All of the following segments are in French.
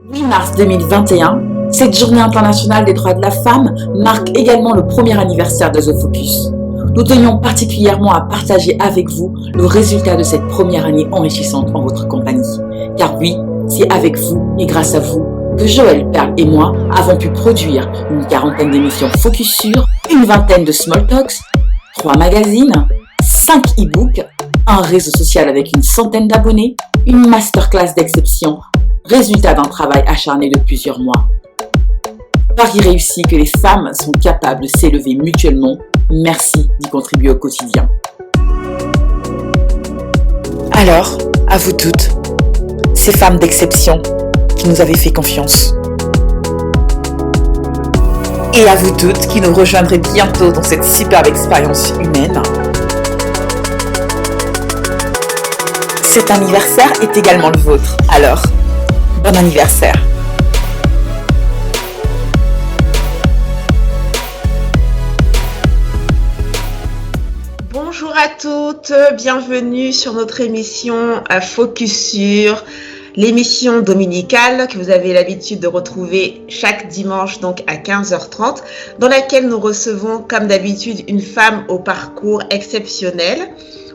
8 mars 2021, cette journée internationale des droits de la femme marque également le premier anniversaire de The Focus. Nous tenions particulièrement à partager avec vous le résultat de cette première année enrichissante en votre compagnie. Car oui, c'est avec vous et grâce à vous que Joël, Perle et moi avons pu produire une quarantaine d'émissions Focus sur, une vingtaine de Small Talks, 3 magazines, 5 e-books, un réseau social avec une centaine d'abonnés, une masterclass d'exception, résultat d'un travail acharné de plusieurs mois. Pari réussi que les femmes sont capables de s'élever mutuellement. Merci d'y contribuer au quotidien. Alors, à vous toutes, ces femmes d'exception qui nous avaient fait confiance. Et à vous toutes qui nous rejoindrez bientôt dans cette superbe expérience humaine. Cet anniversaire est également le vôtre. Alors, bon anniversaire. Bonjour à toutes, bienvenue sur notre émission Focus sur, l'émission dominicale que vous avez l'habitude de retrouver chaque dimanche donc à 15h30, dans laquelle nous recevons comme d'habitude une femme au parcours exceptionnel.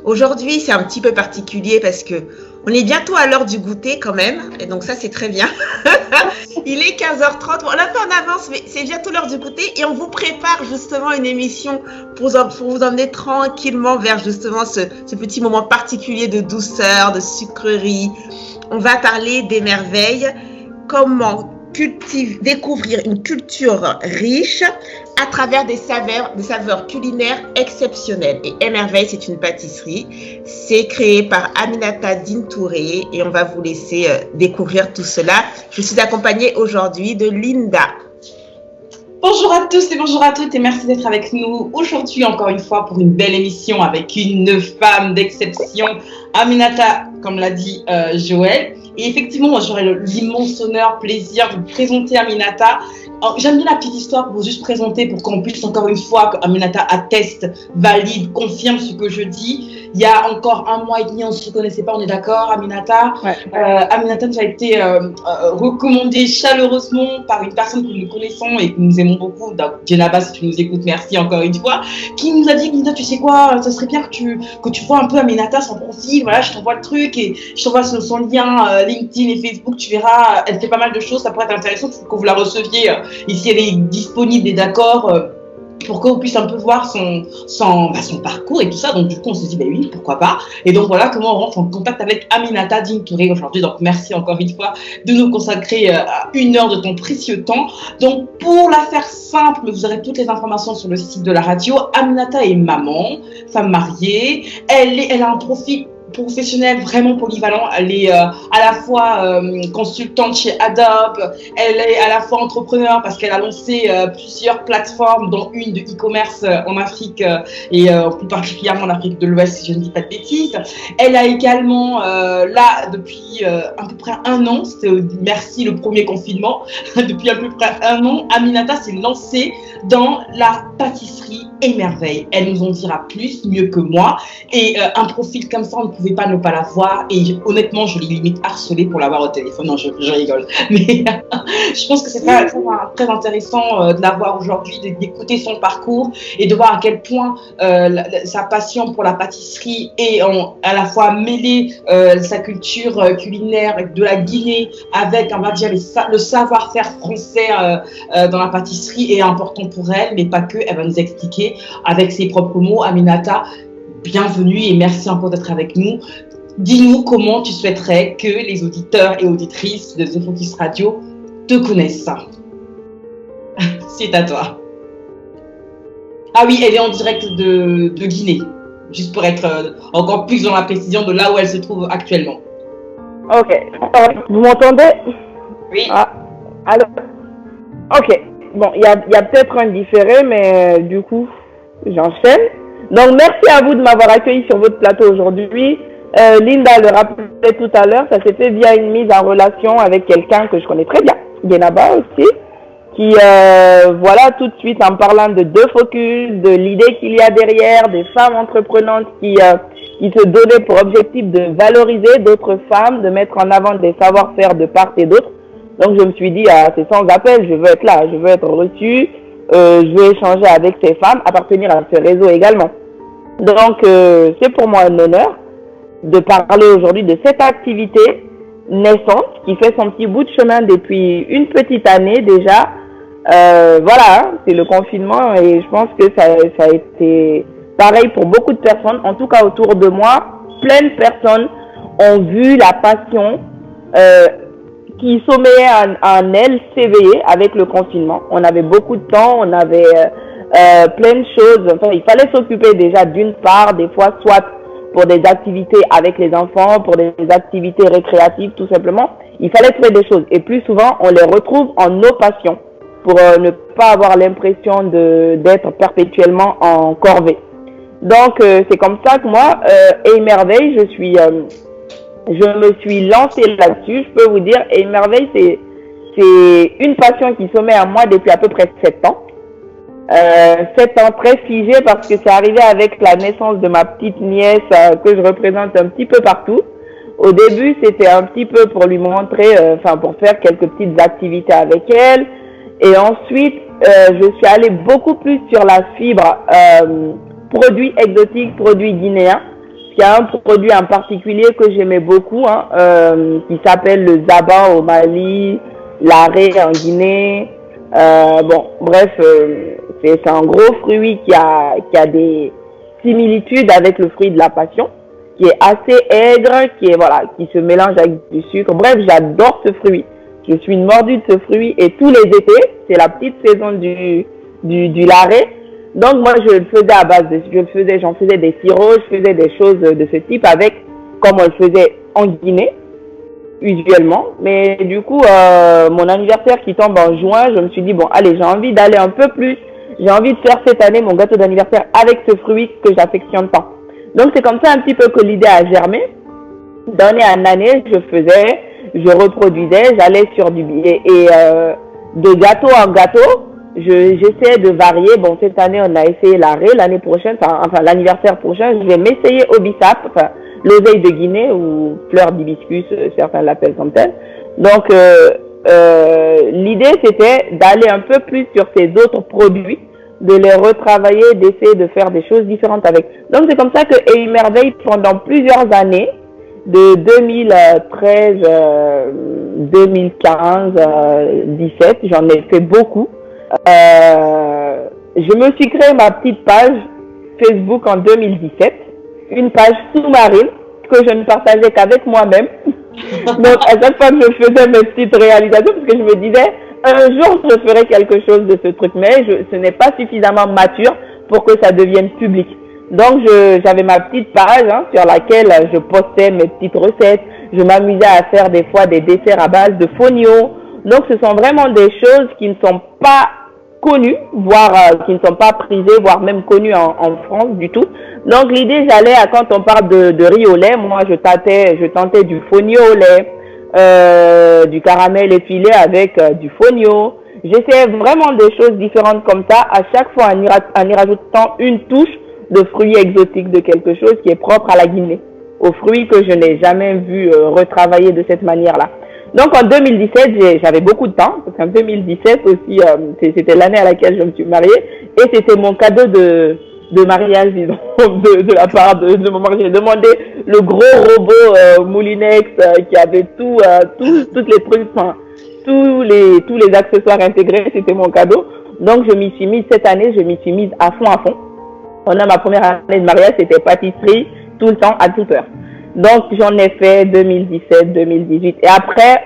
Aujourd'hui, c'est un petit peu particulier parce que on est bientôt à l'heure du goûter quand même, et donc ça c'est très bien. Il est 15h30, on a fait en avance, mais c'est bientôt l'heure du goûter et on vous prépare justement une émission pour vous emmener tranquillement vers justement ce petit moment particulier de douceur, de sucrerie. On va parler des merveilles, comment découvrir une culture riche à travers des saveurs culinaires exceptionnelles. Et Emerveille, c'est une pâtisserie. C'est créé par Aminata Dintouré et on va vous laisser découvrir tout cela. Je suis accompagnée aujourd'hui de Linda. Bonjour à tous et bonjour à toutes et merci d'être avec nous aujourd'hui encore une fois pour une belle émission avec une femme d'exception, Aminata, comme l'a dit Joël. Et effectivement, moi j'aurais l'immense honneur, plaisir de vous présenter Aminata. Alors, j'aime bien la petite histoire pour juste présenter, pour qu'on puisse encore une fois, que Aminata atteste, valide, confirme ce que je dis. Il y a encore 1 mois et demi, on ne se connaissait pas, on est d'accord, Aminata. Ouais. Aminata nous a été recommandée chaleureusement par une personne que nous connaissons et que nous aimons beaucoup. Donc, Djenaba, si tu nous écoutes, merci encore une fois. Qui nous a dit, Linda, tu sais quoi, ça serait bien que tu vois un peu Aminata, son profil. Voilà, je t'envoie le truc et je t'envoie son lien LinkedIn et Facebook. Tu verras, elle fait pas mal de choses. Ça pourrait être intéressant que vous la receviez ici. Elle est disponible et d'accord. Pour qu'on puisse un peu voir son parcours et tout ça. Donc, du coup, on se dit, ben oui, pourquoi pas. Et donc, voilà comment on rentre en contact avec Aminata Dintouré aujourd'hui. Donc, merci encore une fois de nous consacrer 1 heure de ton précieux temps. Donc, pour la faire simple, vous aurez toutes les informations sur le site de la radio. Aminata est maman, femme mariée. Elle a un profil professionnelle vraiment polyvalent. Elle est à la fois consultante chez Adobe, elle est à la fois entrepreneur parce qu'elle a lancé plusieurs plateformes dont une de e-commerce en Afrique et plus particulièrement en Afrique de l'Ouest si je ne dis pas de bêtises. Elle a également là depuis à peu près 1 an, c'était merci le premier confinement, depuis à peu près 1 an, Aminata s'est lancée dans la pâtisserie Emerveille. Elle nous en dira plus, mieux que moi, et un profil comme ça on ne pouvait pas ne pas la voir et honnêtement je l'ai limite harcelée pour l'avoir au téléphone. Non, je rigole, mais je pense que c'est très intéressant de la voir aujourd'hui, d'écouter son parcours et de voir à quel point sa passion pour la pâtisserie est à la fois mêlée sa culture culinaire de la Guinée avec, on va dire, le savoir-faire français dans la pâtisserie est important pour elle, mais pas que. Elle va nous expliquer avec ses propres mots. Aminata, bienvenue et merci encore d'être avec nous. Dis-nous comment tu souhaiterais que les auditeurs et auditrices de The Focus Radio te connaissent. C'est à toi. Ah oui, elle est en direct de Guinée, juste pour être encore plus dans la précision de là où elle se trouve actuellement. Ok. Vous m'entendez? Oui. Ah. Alors. Ok. Bon, il y a peut-être un différé, mais du coup, j'enchaîne. Donc, merci à vous de m'avoir accueilli sur votre plateau aujourd'hui. Linda le rappelait tout à l'heure, ça s'est fait via une mise en relation avec quelqu'un que je connais très bien, Djenaba aussi, qui, voilà, tout de suite, en parlant de The Focus, de l'idée qu'il y a derrière, des femmes entreprenantes qui se donnaient pour objectif de valoriser d'autres femmes, de mettre en avant des savoir-faire de part et d'autre, Donc, je me suis dit, ah, c'est sans appel, je veux être là, je veux être reçue, je veux échanger avec ces femmes, appartenir à ce réseau également. Donc, c'est pour moi un honneur de parler aujourd'hui de cette activité naissante qui fait son petit bout de chemin depuis une petite année déjà. Voilà, c'est le confinement et je pense que ça a été pareil pour beaucoup de personnes. En tout cas, autour de moi, plein de personnes ont vu la passion qui sommeillait en elles s'éveiller avec le confinement. On avait beaucoup de temps, on avait plein de choses. Enfin, il fallait s'occuper déjà d'une part, des fois, soit pour des activités avec les enfants, pour des activités récréatives, tout simplement. Il fallait trouver des choses. Et plus souvent, on les retrouve en nos passions pour ne pas avoir l'impression d'être perpétuellement en corvée. Donc, c'est comme ça que moi, Émerveille, je me suis lancée là-dessus. Je peux vous dire, Émerveille, c'est une passion qui sommeille à moi depuis à peu près 7 ans. 7 ans très figé parce que c'est arrivé avec la naissance de ma petite nièce que je représente un petit peu partout. Au début, c'était un petit peu pour lui montrer, pour faire quelques petites activités avec elle. Et ensuite, je suis allée beaucoup plus sur la fibre produits exotiques, produits guinéens. Il y a un produit en particulier que j'aimais beaucoup, qui s'appelle le zaba au Mali, l'arrêt en Guinée. C'est un gros fruit qui a des similitudes avec le fruit de la passion, qui est assez aigre, qui se mélange avec du sucre. Bref, j'adore ce fruit. Je suis une mordue de ce fruit et tous les étés, c'est la petite saison du larré. Donc moi, je le faisais à base j'en faisais des sirops, je faisais des choses de ce type avec, comme on le faisait en Guinée, usuellement. Mais du coup, mon anniversaire qui tombe en juin, je me suis dit, bon, allez, j'ai envie d'aller un peu plus. J'ai envie de faire cette année mon gâteau d'anniversaire avec ce fruit que j'affectionne tant. Donc c'est comme ça un petit peu que l'idée a germé. D'année en année, je reproduisais, j'allais sur du billet. Et de gâteau en gâteau, j'essaie de varier. Bon, cette année, on a essayé l'arrêt. L'année prochaine, l'anniversaire prochain, je vais m'essayer au bissap, l'oseille de Guinée ou fleur d'hibiscus, certains l'appellent comme tel. Donc, l'idée, c'était d'aller un peu plus sur ces autres produits, de les retravailler, d'essayer de faire des choses différentes avec. Donc, c'est comme ça que Émerveille, pendant plusieurs années, de 2013, 2015, 17, j'en ai fait beaucoup. Je me suis créé ma petite page Facebook en 2017, une page sous-marine que je ne partageais qu'avec moi-même. Donc à chaque fois que je faisais mes petites réalisations, parce que je me disais, un jour je ferai quelque chose de ce truc, mais ce n'est pas suffisamment mature pour que ça devienne public. Donc j'avais ma petite page sur laquelle je postais mes petites recettes. Je m'amusais à faire des fois des desserts à base de fonio. Donc ce sont vraiment des choses qui ne sont pas connues, voire qui ne sont pas prisées, voire même connues en France du tout. Donc l'idée, quand on parle de riz au lait, moi je tentais du fonio au lait, du caramel épilé avec du fonio. J'essayais vraiment des choses différentes comme ça, à chaque fois en y rajoutant une touche de fruits exotiques, de quelque chose qui est propre à la Guinée, aux fruits que je n'ai jamais vu retravailler de cette manière-là. Donc en 2017, j'avais beaucoup de temps, parce qu'en 2017 aussi, c'était l'année à laquelle je me suis mariée, et c'était mon cadeau de mariage, disons, de la part de mon mari. J'ai demandé le gros robot Moulinex qui avait toutes les trucs, tous les accessoires intégrés, c'était mon cadeau. Donc cette année, je m'y suis mise à fond. Pendant ma première année de mariage, c'était pâtisserie, tout le temps, à toute heure. Donc, j'en ai fait 2017, 2018. Et après,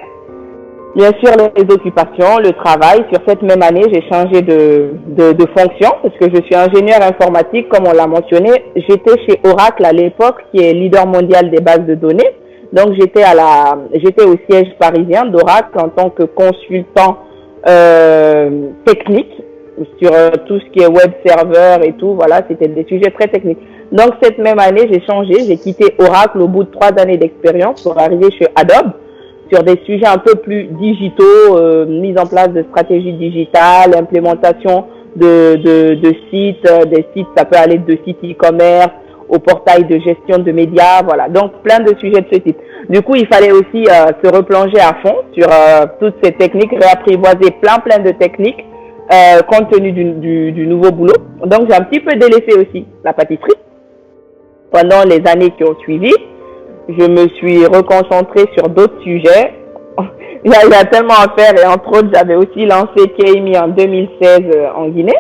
bien sûr, les occupations, le travail. Sur cette même année, j'ai changé de fonction parce que je suis ingénieur informatique, comme on l'a mentionné. J'étais chez Oracle à l'époque, qui est leader mondial des bases de données. Donc, j'étais au siège parisien d'Oracle en tant que consultant technique sur tout ce qui est web serveur et tout. Voilà, c'était des sujets très techniques. Donc, cette même année, j'ai changé. J'ai quitté Oracle au bout de 3 années d'expérience pour arriver chez Adobe sur des sujets un peu plus digitaux, mise en place de stratégies digitales, implémentation de sites, des sites, ça peut aller de sites e-commerce, au portail de gestion de médias, voilà. Donc, plein de sujets de ce type. Du coup, il fallait aussi se replonger à fond sur toutes ces techniques, réapprivoiser plein de techniques compte tenu du nouveau boulot. Donc, j'ai un petit peu délaissé aussi la pâtisserie pendant les années qui ont suivi. Je me suis reconcentrée sur d'autres sujets. Il y a tellement à faire et entre autres, j'avais aussi lancé Keimi en 2016 en Guinée,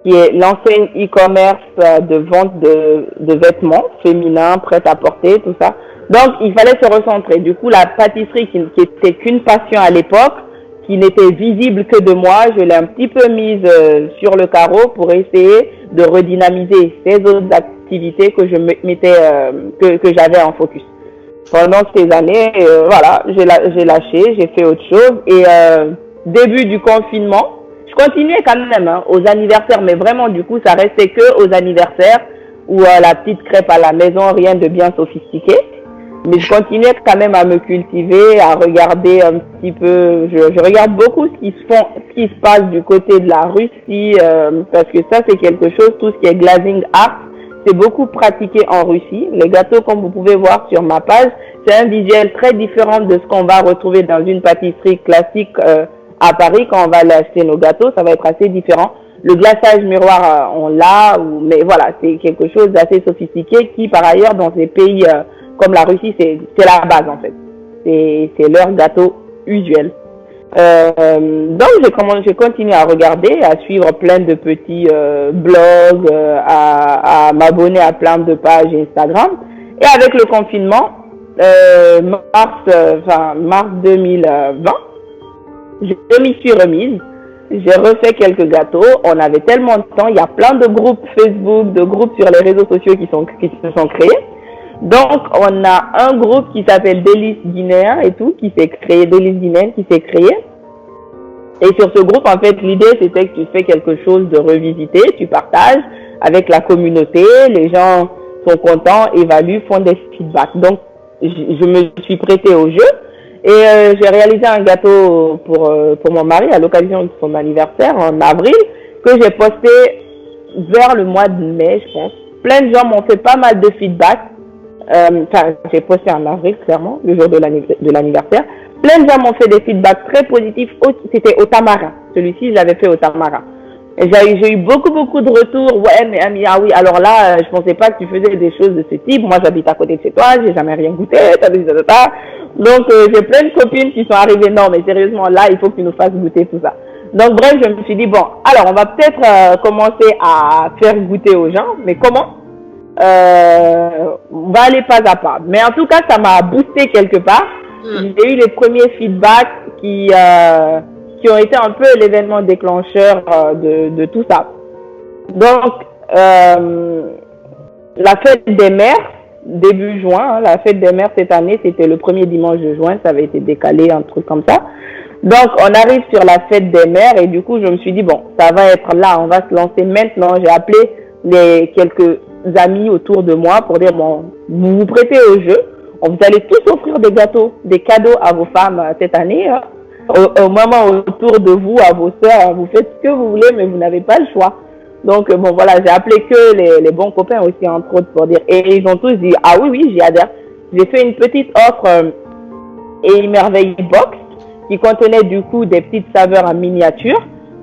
qui est l'enseigne e-commerce de vente de vêtements féminins, prêts à porter, tout ça. Donc, il fallait se recentrer. Du coup, la pâtisserie qui était qu'une passion à l'époque, qui n'était visible que de moi, je l'ai un petit peu mise sur le carreau pour essayer de redynamiser ces autres activités que je mettais, que j'avais en focus. Pendant ces années, voilà, j'ai lâché, j'ai fait autre chose. Et début du confinement, je continuais quand même aux anniversaires, mais vraiment, du coup, ça restait que aux anniversaires ou la petite crêpe à la maison, rien de bien sophistiqué. Mais je continuais quand même à me cultiver, à regarder un petit peu. Je regarde beaucoup ce qui se passe du côté de la Russie, parce que ça, c'est quelque chose, tout ce qui est glazing art, c'est beaucoup pratiqué en Russie. Les gâteaux, comme vous pouvez voir sur ma page, c'est un visuel très différent de ce qu'on va retrouver dans une pâtisserie classique à Paris. Quand on va aller acheter nos gâteaux, ça va être assez différent. Le glaçage miroir, on l'a, mais voilà, c'est quelque chose d'assez sophistiqué qui, par ailleurs, dans ces pays comme la Russie, c'est la base en fait. C'est leur gâteau usuel. Donc j'ai continué à regarder, à suivre plein de petits blogs, à m'abonner à plein de pages Instagram. Et avec le confinement, mars 2020, je m'y suis remise. J'ai refait quelques gâteaux. On avait tellement de temps. Il y a plein de groupes Facebook, de groupes sur les réseaux sociaux qui se sont créés. Donc, on a un groupe qui s'appelle Délices Guinéens et tout, qui s'est créé, Délices Guinéennes qui s'est créé. Et sur ce groupe, en fait, l'idée, c'était que tu fais quelque chose de revisité, tu partages avec la communauté, les gens sont contents, évaluent, font des feedbacks. Donc, je me suis prêtée au jeu et j'ai réalisé un gâteau pour mon mari à l'occasion de son anniversaire en avril, que j'ai posté vers le mois de mai, je pense. Plein de gens m'ont fait pas mal de feedbacks. J'ai posté en avril, clairement, le jour de l'anniversaire. Plein de gens m'ont fait des feedbacks très positifs. C'était au tamarin. Celui-ci, je l'avais fait au tamarin. Et j'ai eu beaucoup de retours. Ouais, mais Ami, ah oui, alors là, je pensais pas que tu faisais des choses de ce type. Moi, j'habite à côté de chez toi, j'ai jamais rien goûté. Donc, j'ai plein de copines qui sont arrivées. Non, mais sérieusement, là, il faut que tu nous fasses goûter tout ça. Donc, bref, je me suis dit, bon, alors, on va peut-être commencer à faire goûter aux gens. Mais comment? On va aller pas à pas. Mais en tout cas, ça m'a boosté quelque part. J'ai eu les premiers feedbacks qui ont été un peu l'événement déclencheur de tout ça. Donc, la fête des mères, début juin, la fête des mères cette année, c'était le premier dimanche de juin, ça avait été décalé, un truc comme ça. Donc, on arrive sur la fête des mères et du coup, je me suis dit, bon, ça va être là, on va se lancer maintenant. J'ai appelé quelques amis autour de moi pour dire, bon, vous vous prêtez au jeu. Vous allez tous offrir des gâteaux, des cadeaux à vos femmes cette année. Hein. Au moment autour de vous, à vos sœurs, vous faites ce que vous voulez, mais vous n'avez pas le choix. Donc, bon, voilà, j'ai appelé que les bons copains aussi, entre autres, pour dire. Et ils ont tous dit, ah oui, j'y adhère. J'ai fait une petite offre et merveille box qui contenait du coup des petites saveurs en miniature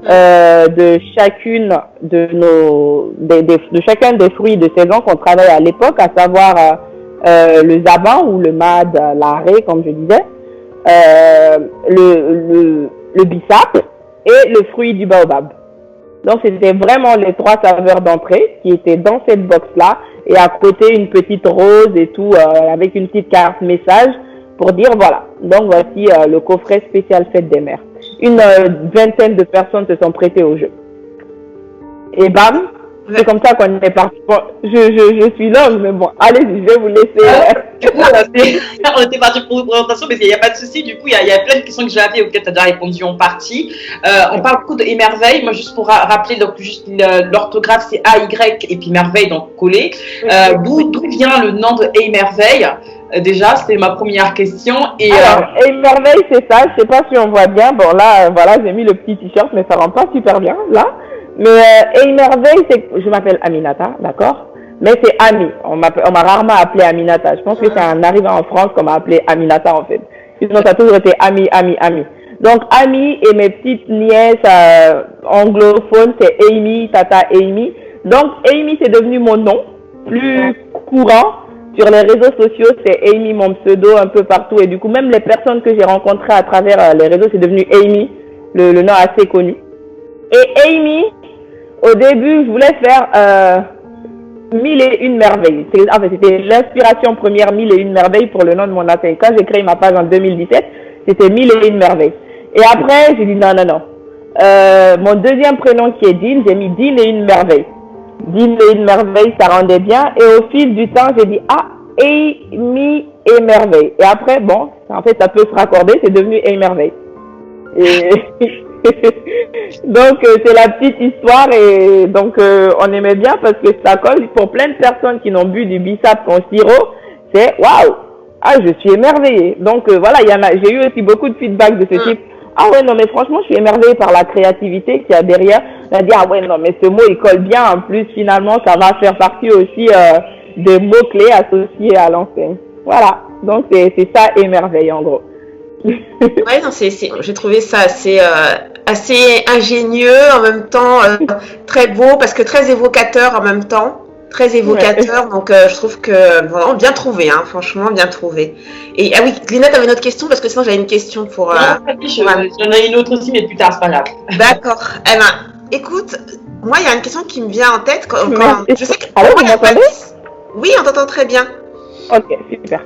de chacune de chacun des fruits de saison qu'on travaille à l'époque, à savoir le zaban ou le mad, l'arrêt, comme je disais, le bissap et le fruit du baobab. Donc, c'était vraiment les trois saveurs d'entrée qui étaient dans cette box-là. Et à côté, une petite rose et tout, avec une petite carte message pour dire, voilà. Donc, voici le coffret spécial Fête des Mères. Une vingtaine de personnes se sont prêtées au jeu. Et bam, c'est comme ça qu'on est parti. Bon, je suis longue, mais bon, allez-y, je vais vous laisser. Du coup, on était parti pour une présentation, mais il n'y a pas de souci. Du coup, il y a plein de questions que j'avais auxquelles tu as déjà répondu en partie. On parle beaucoup d'Émerveille. Moi, juste pour rappeler, donc, juste l'orthographe, c'est AY et puis merveille, donc collé. D'où vient le nom de Émerveille? Déjà, c'était ma première question. Et, alors, Émerveille, c'est ça. Je sais pas si on voit bien. Bon, là, voilà, j'ai mis le petit t-shirt, mais ça rend pas super bien, là. Mais Émerveille, c'est, je m'appelle Aminata, d'accord? Mais c'est Ami. On m'a rarement appelé Aminata. Je pense que c'est en arrivant en France qu'on m'a appelé Aminata, en fait. Sinon, ça a toujours été Ami, Ami, Ami. Donc, Ami et mes petites nièces anglophones, c'est Amy, Tata Amy. Donc, Amy, c'est devenu mon nom, plus courant. Sur les réseaux sociaux, c'est Amy, mon pseudo, un peu partout. Et du coup, même les personnes que j'ai rencontrées à travers les réseaux, c'est devenu Amy, le nom assez connu. Et Amy, au début, je voulais faire 1001 merveilles. En fait, c'était l'inspiration première 1001 merveilles pour le nom de mon atelier. Quand j'ai créé ma page en 2017, c'était 1001 merveilles. Et après, j'ai dit non. Mon deuxième prénom qui est Dean, j'ai mis Dean et une merveille. Dean et une merveille, ça rendait bien. Et au fil du temps, j'ai dit Amy et merveille. Et après, bon, en fait, ça peut se raccorder, c'est devenu Amy merveille. Et donc, c'est la petite histoire. Et donc, on aimait bien parce que ça colle pour plein de personnes qui n'ont bu du bissap en sirop. C'est waouh! Ah, je suis émerveillée. Donc, voilà, j'ai eu aussi beaucoup de feedback de ce type. Ah ouais, non, mais franchement, je suis émerveillée par la créativité qu'il y a derrière. On a dit, ah ouais, non, mais ce mot, il colle bien. En plus, finalement, ça va faire partie aussi des mots-clés associés à l'enseigne. Voilà. Donc, c'est ça, émerveille, en gros. Ouais, non, j'ai trouvé ça assez ingénieux, en même temps très beau, parce que très évocateur en même temps. Très évocateur, ouais. Donc je trouve que vraiment bien trouvé, hein, franchement bien trouvé. Et ah oui, Lina, tu avais une autre question parce que sinon j'avais une question pour. J'en ai une autre aussi, mais plus tard, c'est pas grave. D'accord. Eh ben, écoute, moi il y a une question qui me vient en tête quand je sais que. Alors, vous m'entendez ? Oui, on t'entend très bien. Ok, super.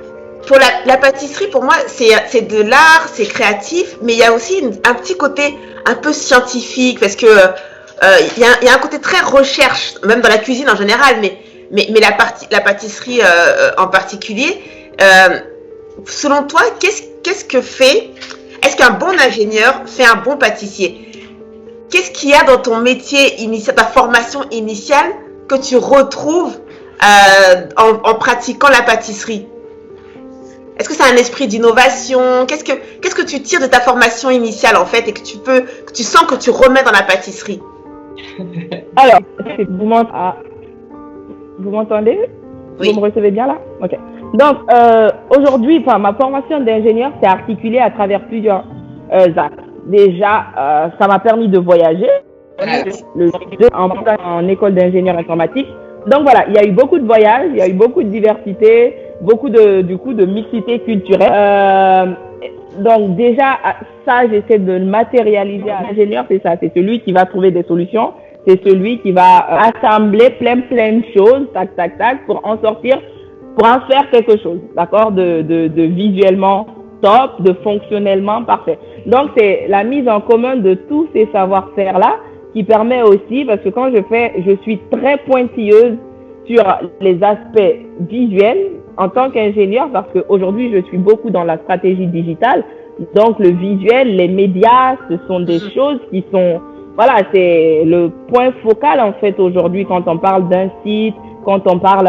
Pour la pâtisserie, pour moi, c'est de l'art, c'est créatif, mais il y a aussi un petit côté un peu scientifique parce que. Il y a un côté très recherche, même dans la cuisine en général, mais la pâtisserie en particulier. Selon toi, qu'est-ce que est-ce qu'un bon ingénieur fait un bon pâtissier? Qu'est-ce qu'il y a dans ton métier initial, ta formation initiale, que tu retrouves en pratiquant la pâtisserie? Est-ce que c'est un esprit d'innovation? Qu'est-ce que tu tires de ta formation initiale en fait et que tu sens que tu remets dans la pâtisserie? Alors, vous m'entendez? Oui. Vous me recevez bien là? Ok. Donc, aujourd'hui, ma formation d'ingénieur s'est articulée à travers plusieurs axes. Déjà, ça m'a permis de voyager en école d'ingénieur informatique. Donc voilà, il y a eu beaucoup de voyages, il y a eu beaucoup de diversité, beaucoup de mixité culturelle. Donc déjà, ça, j'essaie de le matérialiser à l'ingénieur, c'est ça, c'est celui qui va trouver des solutions, c'est celui qui va assembler plein de choses, tac, pour en sortir, pour en faire quelque chose, d'accord, de visuellement top, de fonctionnellement parfait. Donc c'est la mise en commun de tous ces savoir-faire-là qui permet aussi, parce que quand je suis très pointilleuse sur les aspects visuels, en tant qu'ingénieur, parce qu'aujourd'hui, je suis beaucoup dans la stratégie digitale. Donc, le visuel, les médias, ce sont des choses qui sont... Voilà, c'est le point focal, en fait, aujourd'hui, quand on parle d'un site, quand on parle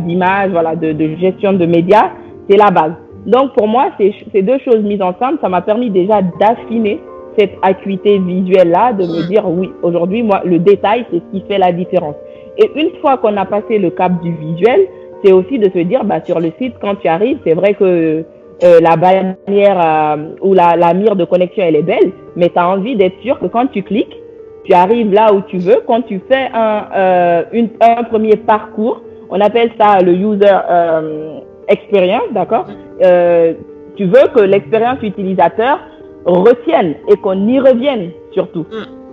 d'images, voilà, de gestion de médias, c'est la base. Donc, pour moi, ces deux choses mises ensemble, ça m'a permis déjà d'affiner cette acuité visuelle-là, de me dire, oui, aujourd'hui, moi, le détail, c'est ce qui fait la différence. Et une fois qu'on a passé le cap du visuel, c'est aussi de se dire, sur le site, quand tu arrives, c'est vrai que la bannière ou la mire de connexion, elle est belle, mais tu as envie d'être sûr que quand tu cliques, tu arrives là où tu veux. Quand tu fais un premier parcours, on appelle ça le user experience, d'accord? Tu veux que l'expérience utilisateur retienne et qu'on y revienne surtout.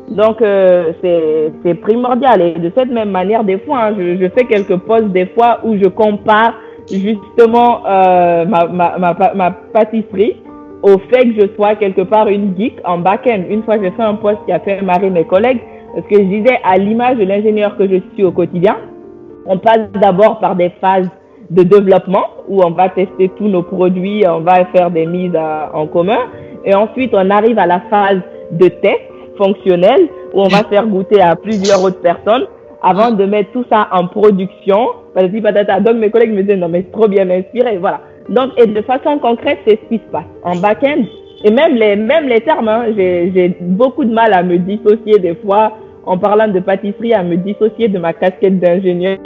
Donc, c'est primordial. Et de cette même manière, des fois, je fais quelques posts des fois où je compare justement ma pâtisserie au fait que je sois quelque part une geek en back-end. Une fois, j'ai fait un post qui a fait marrer mes collègues parce que je disais, à l'image de l'ingénieur que je suis au quotidien, on passe d'abord par des phases de développement où on va tester tous nos produits, on va faire des mises en commun. Et ensuite, on arrive à la phase de test fonctionnel où on va faire goûter à plusieurs autres personnes avant de mettre tout ça en production. Donc mes collègues me disaient non mais c'est trop bien inspiré, voilà. Donc et de façon concrète c'est ce qui se passe en back-end et même les termes. J'ai beaucoup de mal à me dissocier des fois en parlant de pâtisserie, à me dissocier de ma casquette d'ingénieur.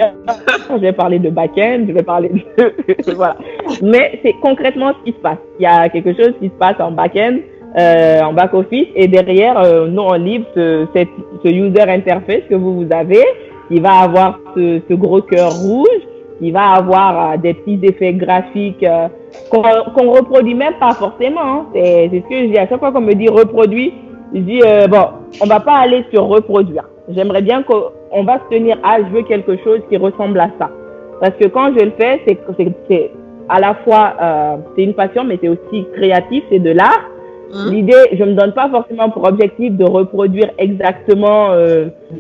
Je vais parler de back-end, je vais parler de... voilà. Mais c'est concrètement ce qui se passe. Il y a quelque chose qui se passe en back-end, en back-office, et derrière, nous, on livre ce user interface que vous avez. Il va avoir ce gros cœur rouge, il va avoir des petits effets graphiques qu'on reproduit même pas forcément. Hein. C'est ce que je dis à chaque fois qu'on me dit reproduit. Je dis bon, on va pas aller sur reproduire. J'aimerais bien qu'on va se tenir à je veux quelque chose qui ressemble à ça. Parce que quand je le fais, c'est à la fois c'est une passion, mais c'est aussi créatif, c'est de l'art. L'idée, je me donne pas forcément pour objectif de reproduire exactement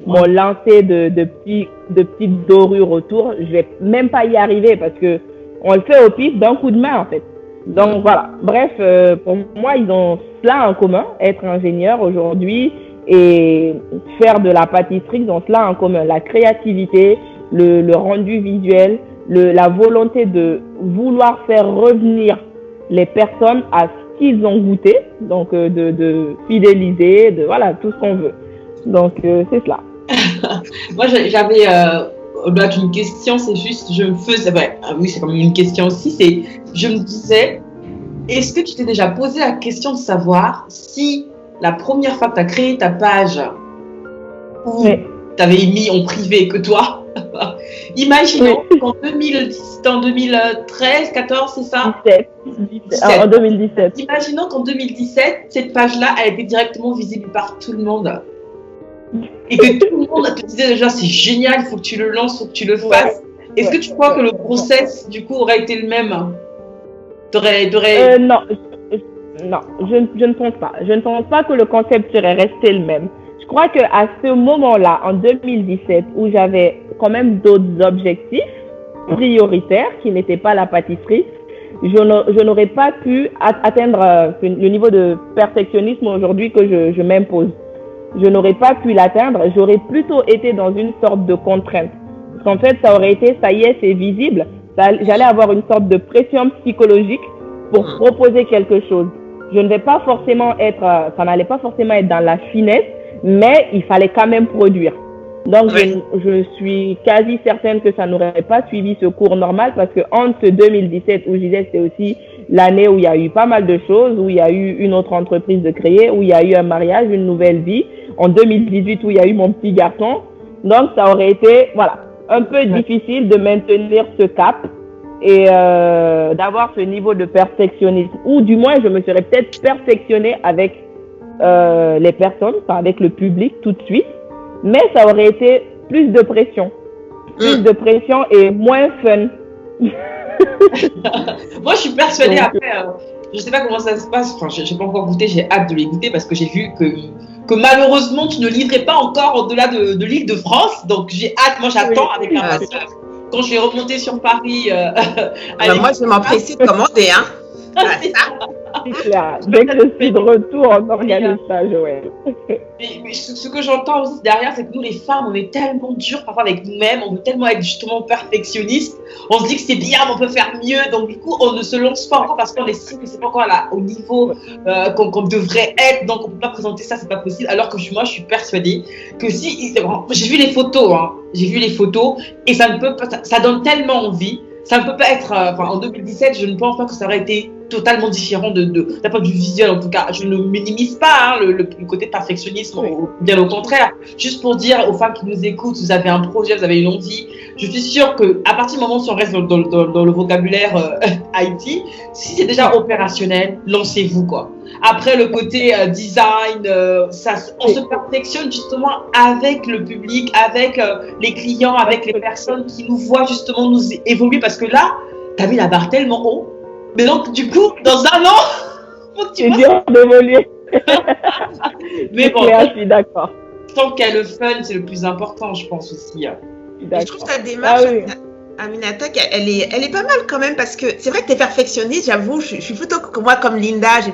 mon lancer de petites dorures autour. Je vais même pas y arriver parce que on le fait au pif d'un coup de main en fait. Donc voilà. Bref, pour moi, ils ont cela en commun, être ingénieur aujourd'hui et faire de la pâtisserie. Ils ont cela en commun, la créativité, le rendu visuel, la volonté de vouloir faire revenir les personnes à qu'ils ont goûté, donc de fidéliser, de voilà, tout ce qu'on veut. Donc c'est cela. Moi j'avais au-delà d'une question, c'est juste, je me faisais, oui c'est quand même une question aussi, c'est, je me disais, est-ce que tu t'es déjà posé la question de savoir si la première fois que tu as créé ta page, où tu avais mis en privé que toi, imaginons qu'en 2013, 14, c'est ça 17. En 2017. Imaginons qu'en 2017, cette page-là, elle était directement visible par tout le monde. Et que tout le monde te disait déjà, c'est génial, il faut que tu le lances, il faut que tu le fasses. Est-ce que tu crois que le process, du coup, aurait été le même? Non, je ne pense pas. Je ne pense pas que le concept serait resté le même. Je crois qu'à ce moment-là, en 2017, où j'avais quand même d'autres objectifs prioritaires qui n'étaient pas la pâtisserie, je n'aurais pas pu atteindre le niveau de perfectionnisme aujourd'hui que je m'impose. Je n'aurais pas pu l'atteindre, j'aurais plutôt été dans une sorte de contrainte. Parce qu'en fait, ça aurait été, ça y est, c'est visible. J'allais avoir une sorte de pression psychologique pour proposer quelque chose. Je ne vais pas forcément ça n'allait pas forcément être dans la finesse, mais il fallait quand même produire. Donc, je suis quasi certaine que ça n'aurait pas suivi ce cours normal parce que entre 2017, où je disais, c'était aussi l'année où il y a eu pas mal de choses, où il y a eu une autre entreprise de créer, où il y a eu un mariage, une nouvelle vie. En 2018, où il y a eu mon petit garçon. Donc, ça aurait été, voilà, un peu difficile de maintenir ce cap et d'avoir ce niveau de perfectionnisme. Ou du moins, je me serais peut-être perfectionnée avec les personnes, enfin avec le public tout de suite. Mais ça aurait été plus de pression. Plus de pression et moins fun. Moi, je suis persuadée après, je ne sais pas comment ça se passe, enfin, je n'ai pas encore goûté, j'ai hâte de les goûter parce que j'ai vu que malheureusement, tu ne livrais pas encore au-delà de l'île de France. Donc, j'ai hâte, moi j'attends avec impatience. Quand je vais remonter sur Paris. Moi, je vais m'empresser de commander. Hein. C'est clair. Dès que je suis de retour, on organise ça, Joël. Mais ce que j'entends aussi derrière, c'est que nous, les femmes, on est tellement dures parfois avec nous-mêmes, on veut tellement être justement perfectionnistes. On se dit que c'est bien, mais on peut faire mieux. Donc, du coup, on ne se lance pas encore parce qu'on estime que c'est pas encore là, au niveau qu'on devrait être. Donc, on ne peut pas présenter ça, c'est pas possible. Alors que moi, je suis persuadée que si. J'ai vu les photos, hein. J'ai vu les photos et ça ne peut pas. Ça donne tellement envie. Ça ne peut pas être. En 2017, je ne pense pas que ça aurait été totalement différent d'un point de vue visuel, en tout cas. Je ne minimise pas le côté perfectionnisme, bien au contraire. Juste pour dire aux femmes qui nous écoutent, vous avez un projet, vous avez une envie. Je suis sûre qu'à partir du moment où on reste dans le vocabulaire IT, si c'est déjà opérationnel, lancez-vous, quoi. Après, le côté design, on se perfectionne justement avec le public, avec les clients, avec les personnes qui nous voient justement nous évoluer, parce que là, tu as mis la barre tellement haut. Mais donc, du coup, dans un an, faut que tu c'est dur d'évoluer. Mais bon, je suis d'accord. Tant qu'il y a le fun, c'est le plus important, je pense aussi. Je trouve ta démarche, Aminata, elle est pas mal quand même, parce que c'est vrai que tu es perfectionniste, j'avoue, je suis plutôt que moi comme Linda, je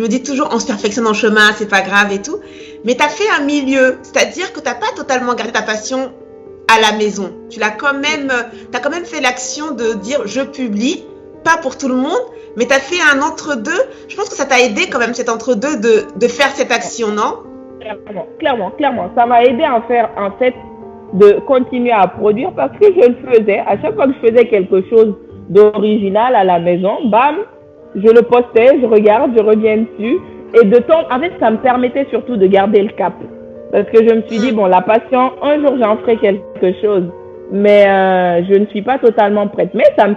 me dis toujours on se perfectionne en chemin, c'est pas grave et tout. Mais tu as fait un milieu, c'est-à-dire que tu n'as pas totalement gardé ta passion à la maison. Tu as quand même fait l'action de dire je publie, pas pour tout le monde, mais tu as fait un entre-deux. Je pense que ça t'a aidé quand même, cet entre-deux, de faire cette action, non? Clairement. Ça m'a aidé à faire, en fait, de continuer à produire parce que je le faisais. À chaque fois que je faisais quelque chose d'original à la maison, bam, je le postais, je regarde, je reviens dessus. Et en fait, ça me permettait surtout de garder le cap. Parce que je me suis dit, bon, la passion, un jour j'en ferai quelque chose. Mais je ne suis pas totalement prête. Mais ça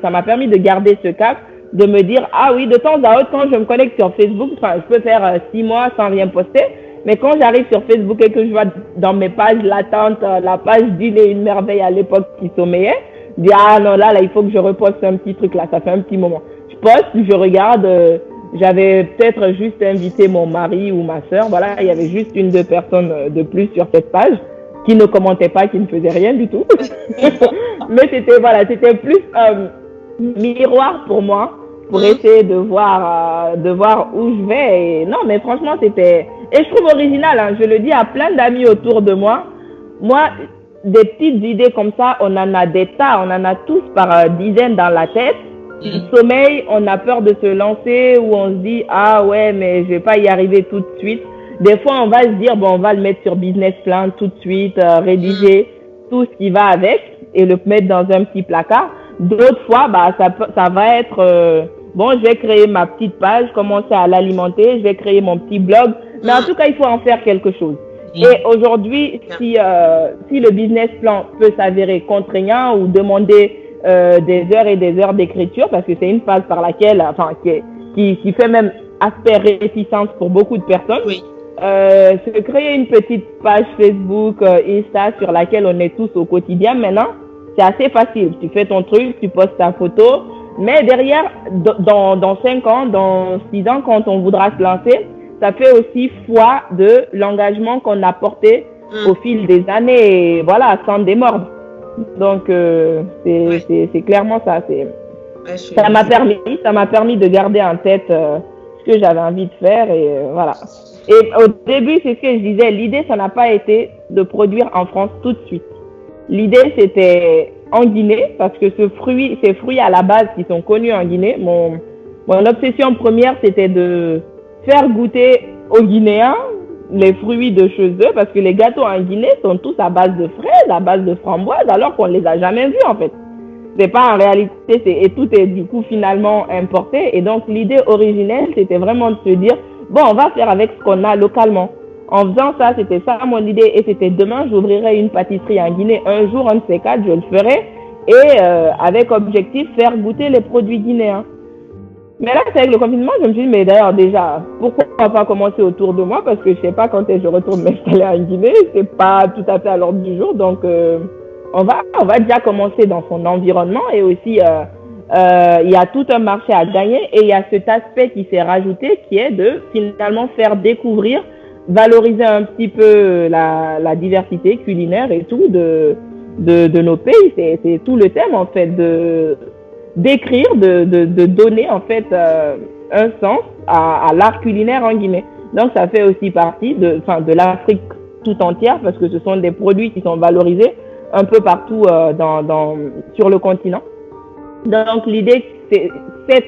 m'a permis de garder ce cap, de me dire, ah oui, de temps à autre, quand je me connecte sur Facebook, enfin, je peux faire 6 mois sans rien poster. Mais quand j'arrive sur Facebook et que je vois dans mes pages l'attente, la page d'Île et une merveille à l'époque qui sommeillait, je dis, ah non, là, il faut que je reposte un petit truc là, ça fait un petit moment. Je poste, je regarde, j'avais peut-être juste invité mon mari ou ma soeur, voilà, il y avait juste 1-2 personnes de plus sur cette page qui ne commentaient pas, qui ne faisaient rien du tout. Mais c'était plus un miroir pour moi, pour essayer de voir où je vais. Et non, mais franchement, c'était... Et je trouve original, hein, je le dis à plein d'amis autour de moi. Moi, des petites idées comme ça, on en a des tas, on en a tous par dizaines dans la tête. Le sommeil, on a peur de se lancer ou on se dit, ah ouais, mais je vais pas y arriver tout de suite. Des fois, on va se dire, bon, on va le mettre sur business plan tout de suite, rédiger tout ce qui va avec et le mettre dans un petit placard. D'autres fois, ça va être, bon, je vais créer ma petite page, commencer à l'alimenter, je vais créer mon petit blog. Mais en tout cas, il faut en faire quelque chose. Et aujourd'hui, si le business plan peut s'avérer contraignant ou demander des heures et des heures d'écriture, parce que c'est une phase par laquelle, enfin, qui fait même aspect réticence pour beaucoup de personnes. Oui. Se créer une petite page Facebook, Insta sur laquelle on est tous au quotidien maintenant, c'est assez facile. Tu fais ton truc, tu postes ta photo, mais derrière, dans 5 ans, dans 6 ans, quand on voudra se lancer, ça fait aussi foi de l'engagement qu'on a porté au fil des années, et voilà, sans démordre. Donc, c'est clairement ça. Ça m'a permis de garder en tête ce que j'avais envie de faire, et voilà. Et au début, c'est ce que je disais, l'idée, ça n'a pas été de produire en France tout de suite. L'idée, c'était en Guinée, parce que ces fruits à la base qui sont connus en Guinée, mon obsession première, c'était de faire goûter aux Guinéens les fruits de chez eux, parce que les gâteaux en Guinée sont tous à base de fraises, à base de framboises, alors qu'on ne les a jamais vus, en fait. C'est pas en réalité, et tout est du coup finalement importé. Et donc, l'idée originelle, c'était vraiment de se dire, bon, on va faire avec ce qu'on a localement. En faisant ça, c'était ça mon idée, et c'était demain, j'ouvrirai une pâtisserie en Guinée. Un jour, un de ces 4, je le ferai, et avec objectif, faire goûter les produits guinéens. Mais là, c'est avec le confinement, je me suis dit, mais d'ailleurs, déjà, pourquoi pas commencer autour de moi? Parce que je sais pas quand je retourne m'installer en Guinée, c'est pas tout à fait à l'ordre du jour. Donc, on va déjà commencer dans son environnement, et aussi, il y a tout un marché à gagner, et il y a cet aspect qui s'est rajouté, qui est de finalement faire découvrir, valoriser un petit peu la diversité culinaire et tout de nos pays. C'est tout le thème, en fait, d'écrire, de donner, en fait, un sens à l'art culinaire en Guinée. Donc, ça fait aussi partie de l'Afrique tout entière, parce que ce sont des produits qui sont valorisés un peu partout sur le continent. Donc, l'idée, c'est cette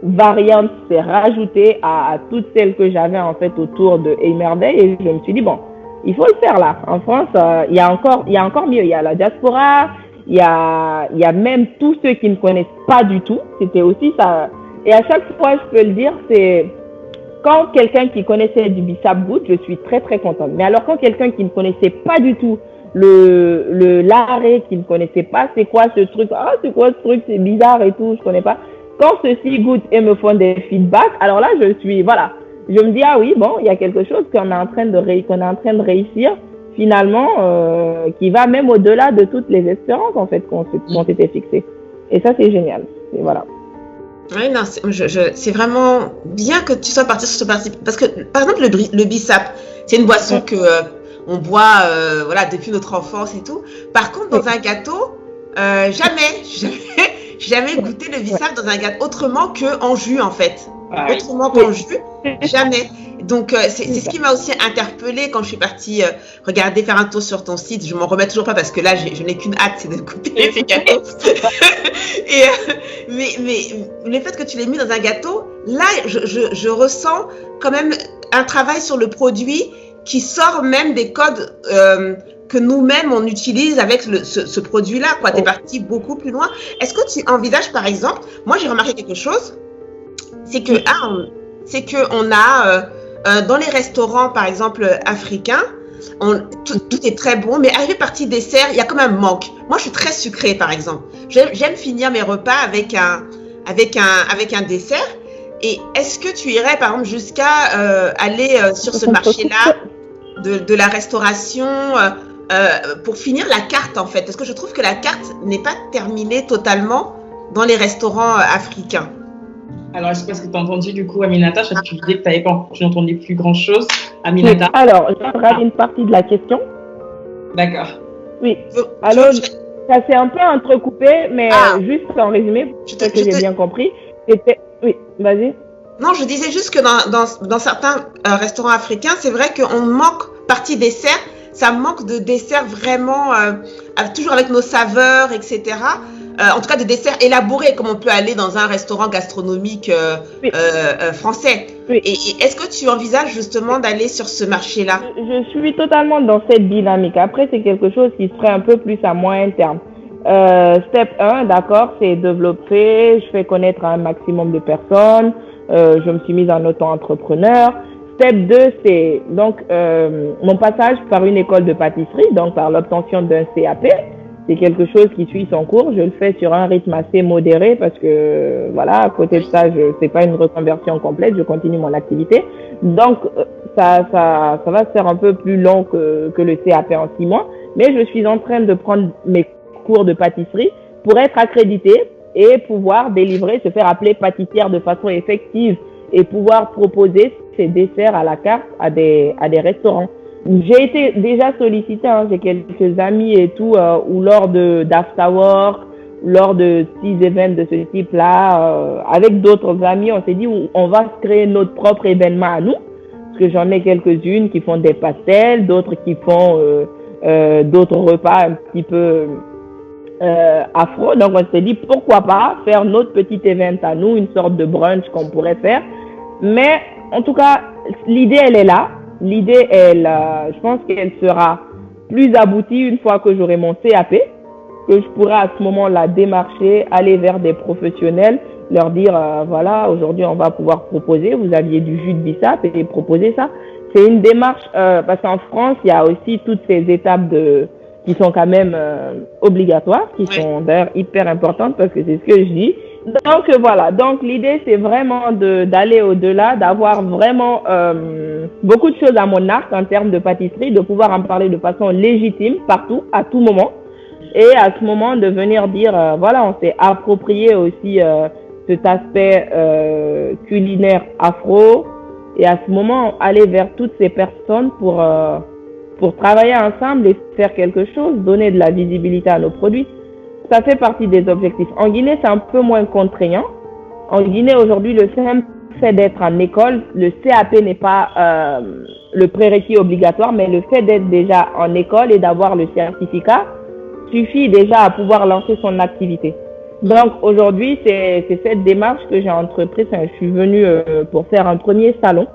variante s'est rajoutée à toutes celles que j'avais, en fait, autour de Émerveille, et je me suis dit, bon, il faut le faire là. En France, il y a encore mieux. Il y a la diaspora, il y a même tous ceux qui ne connaissent pas du tout. C'était aussi ça. Et à chaque fois, je peux le dire, c'est quand quelqu'un qui connaissait du bissap goûte, je suis très très contente. Mais alors quand quelqu'un qui ne connaissait pas du tout l'arrêt, qui ne connaissait pas c'est quoi ce truc, c'est quoi ce truc, c'est bizarre et tout, je connais pas. Quand ceux-ci goûtent et me font des feedbacks, alors là je me dis, ah oui, bon, il y a quelque chose qu'on est en train de réussir finalement, qui va même au-delà de toutes les espérances, en fait, qu'on s'était fixées. Et ça, c'est génial. Et voilà. Oui, non, c'est vraiment bien que tu sois parti sur ce parti. Parce que, par exemple, le bissap, c'est une boisson que on boit depuis notre enfance et tout. Par contre, dans un gâteau, jamais goûté le bissap dans un gâteau autrement qu'en jus, en fait. Autrement qu'en jus, jamais. Donc, c'est ce qui m'a aussi interpellée quand je suis partie faire un tour sur ton site. Je m'en remets toujours pas parce que là, je n'ai qu'une hâte, c'est de goûter ces gâteaux. mais le fait que tu l'aies mis dans un gâteau, là, je ressens quand même un travail sur le produit qui sort même des codes que nous-mêmes on utilise avec ce produit-là, quoi. T'es parti beaucoup plus loin. Est-ce que tu envisages, par exemple, moi j'ai remarqué quelque chose, c'est que on a dans les restaurants, par exemple africains, tout est très bon, mais arrivé partie dessert, il y a quand même un manque. Moi, je suis très sucrée, par exemple. J'aime finir mes repas avec un dessert. Et est-ce que tu irais, par exemple, jusqu'à aller sur ce marché-là de la restauration pour finir la carte, en fait? Parce que je trouve que la carte n'est pas terminée totalement dans les restaurants africains. Alors, je ne sais pas ce que tu as entendu du coup, Aminata. Je sais que tu disais que tu n'entendais plus grand-chose. Aminata. Alors, j'aurai une partie de la question. D'accord. Oui. Alors, ça s'est un peu entrecoupé, mais juste en résumé, que j'ai bien compris. Oui, vas-y. Non, je disais juste que dans certains restaurants africains, c'est vrai qu'on manque, partie dessert, ça manque de desserts vraiment, toujours avec nos saveurs, etc. En tout cas, des desserts élaborés, comme on peut aller dans un restaurant gastronomique français. Oui. Et est-ce que tu envisages justement d'aller sur ce marché-là? Je suis totalement dans cette dynamique. Après, c'est quelque chose qui serait un peu plus à moyen terme. Step 1, d'accord, c'est développer, je fais connaître un maximum de personnes, je me suis mise en auto-entrepreneur. Step 2, c'est donc mon passage par une école de pâtisserie, donc par l'obtention d'un CAP. C'est quelque chose qui suit son cours. Je le fais sur un rythme assez modéré parce que, voilà, à côté de ça, c'est pas une reconversion complète. Je continue mon activité. Donc, ça va se faire un peu plus long que le CAP en 6 mois. Mais je suis en train de prendre mes cours de pâtisserie pour être accréditée et pouvoir délivrer, se faire appeler pâtissière de façon effective et pouvoir proposer ces desserts à la carte à des restaurants. J'ai été déjà sollicitée, j'ai quelques amis et tout, ou lors d'afterwork, lors de petits événements de ce type-là, avec d'autres amis, on s'est dit on va créer notre propre événement à nous, parce que j'en ai quelques-unes qui font des pastels, d'autres qui font d'autres repas un petit peu afro. Donc on s'est dit pourquoi pas faire notre petit événement à nous, une sorte de brunch qu'on pourrait faire. Mais en tout cas, l'idée elle est là. L'idée, je pense qu'elle sera plus aboutie une fois que j'aurai mon CAP, que je pourrai à ce moment-là démarcher, aller vers des professionnels, leur dire, voilà, aujourd'hui on va pouvoir proposer, vous aviez du jus de bissap et proposer ça. C'est une démarche, parce qu'en France, il y a aussi toutes ces étapes qui sont quand même obligatoires, qui sont d'ailleurs hyper importantes parce que c'est ce que je dis. Donc voilà, donc l'idée c'est vraiment d'aller au-delà, d'avoir vraiment beaucoup de choses à mon arc en termes de pâtisserie, de pouvoir en parler de façon légitime partout, à tout moment. Et à ce moment de venir dire, voilà, on s'est approprié aussi cet aspect culinaire afro. Et à ce moment, aller vers toutes ces personnes pour travailler ensemble et faire quelque chose, donner de la visibilité à nos produits. Ça fait partie des objectifs. En Guinée, c'est un peu moins contraignant. En Guinée, aujourd'hui, le simple fait d'être en école, le CAP n'est pas le prérequis obligatoire, mais le fait d'être déjà en école et d'avoir le certificat suffit déjà à pouvoir lancer son activité. Donc aujourd'hui, c'est cette démarche que j'ai entreprise. Je suis venue pour faire un premier salon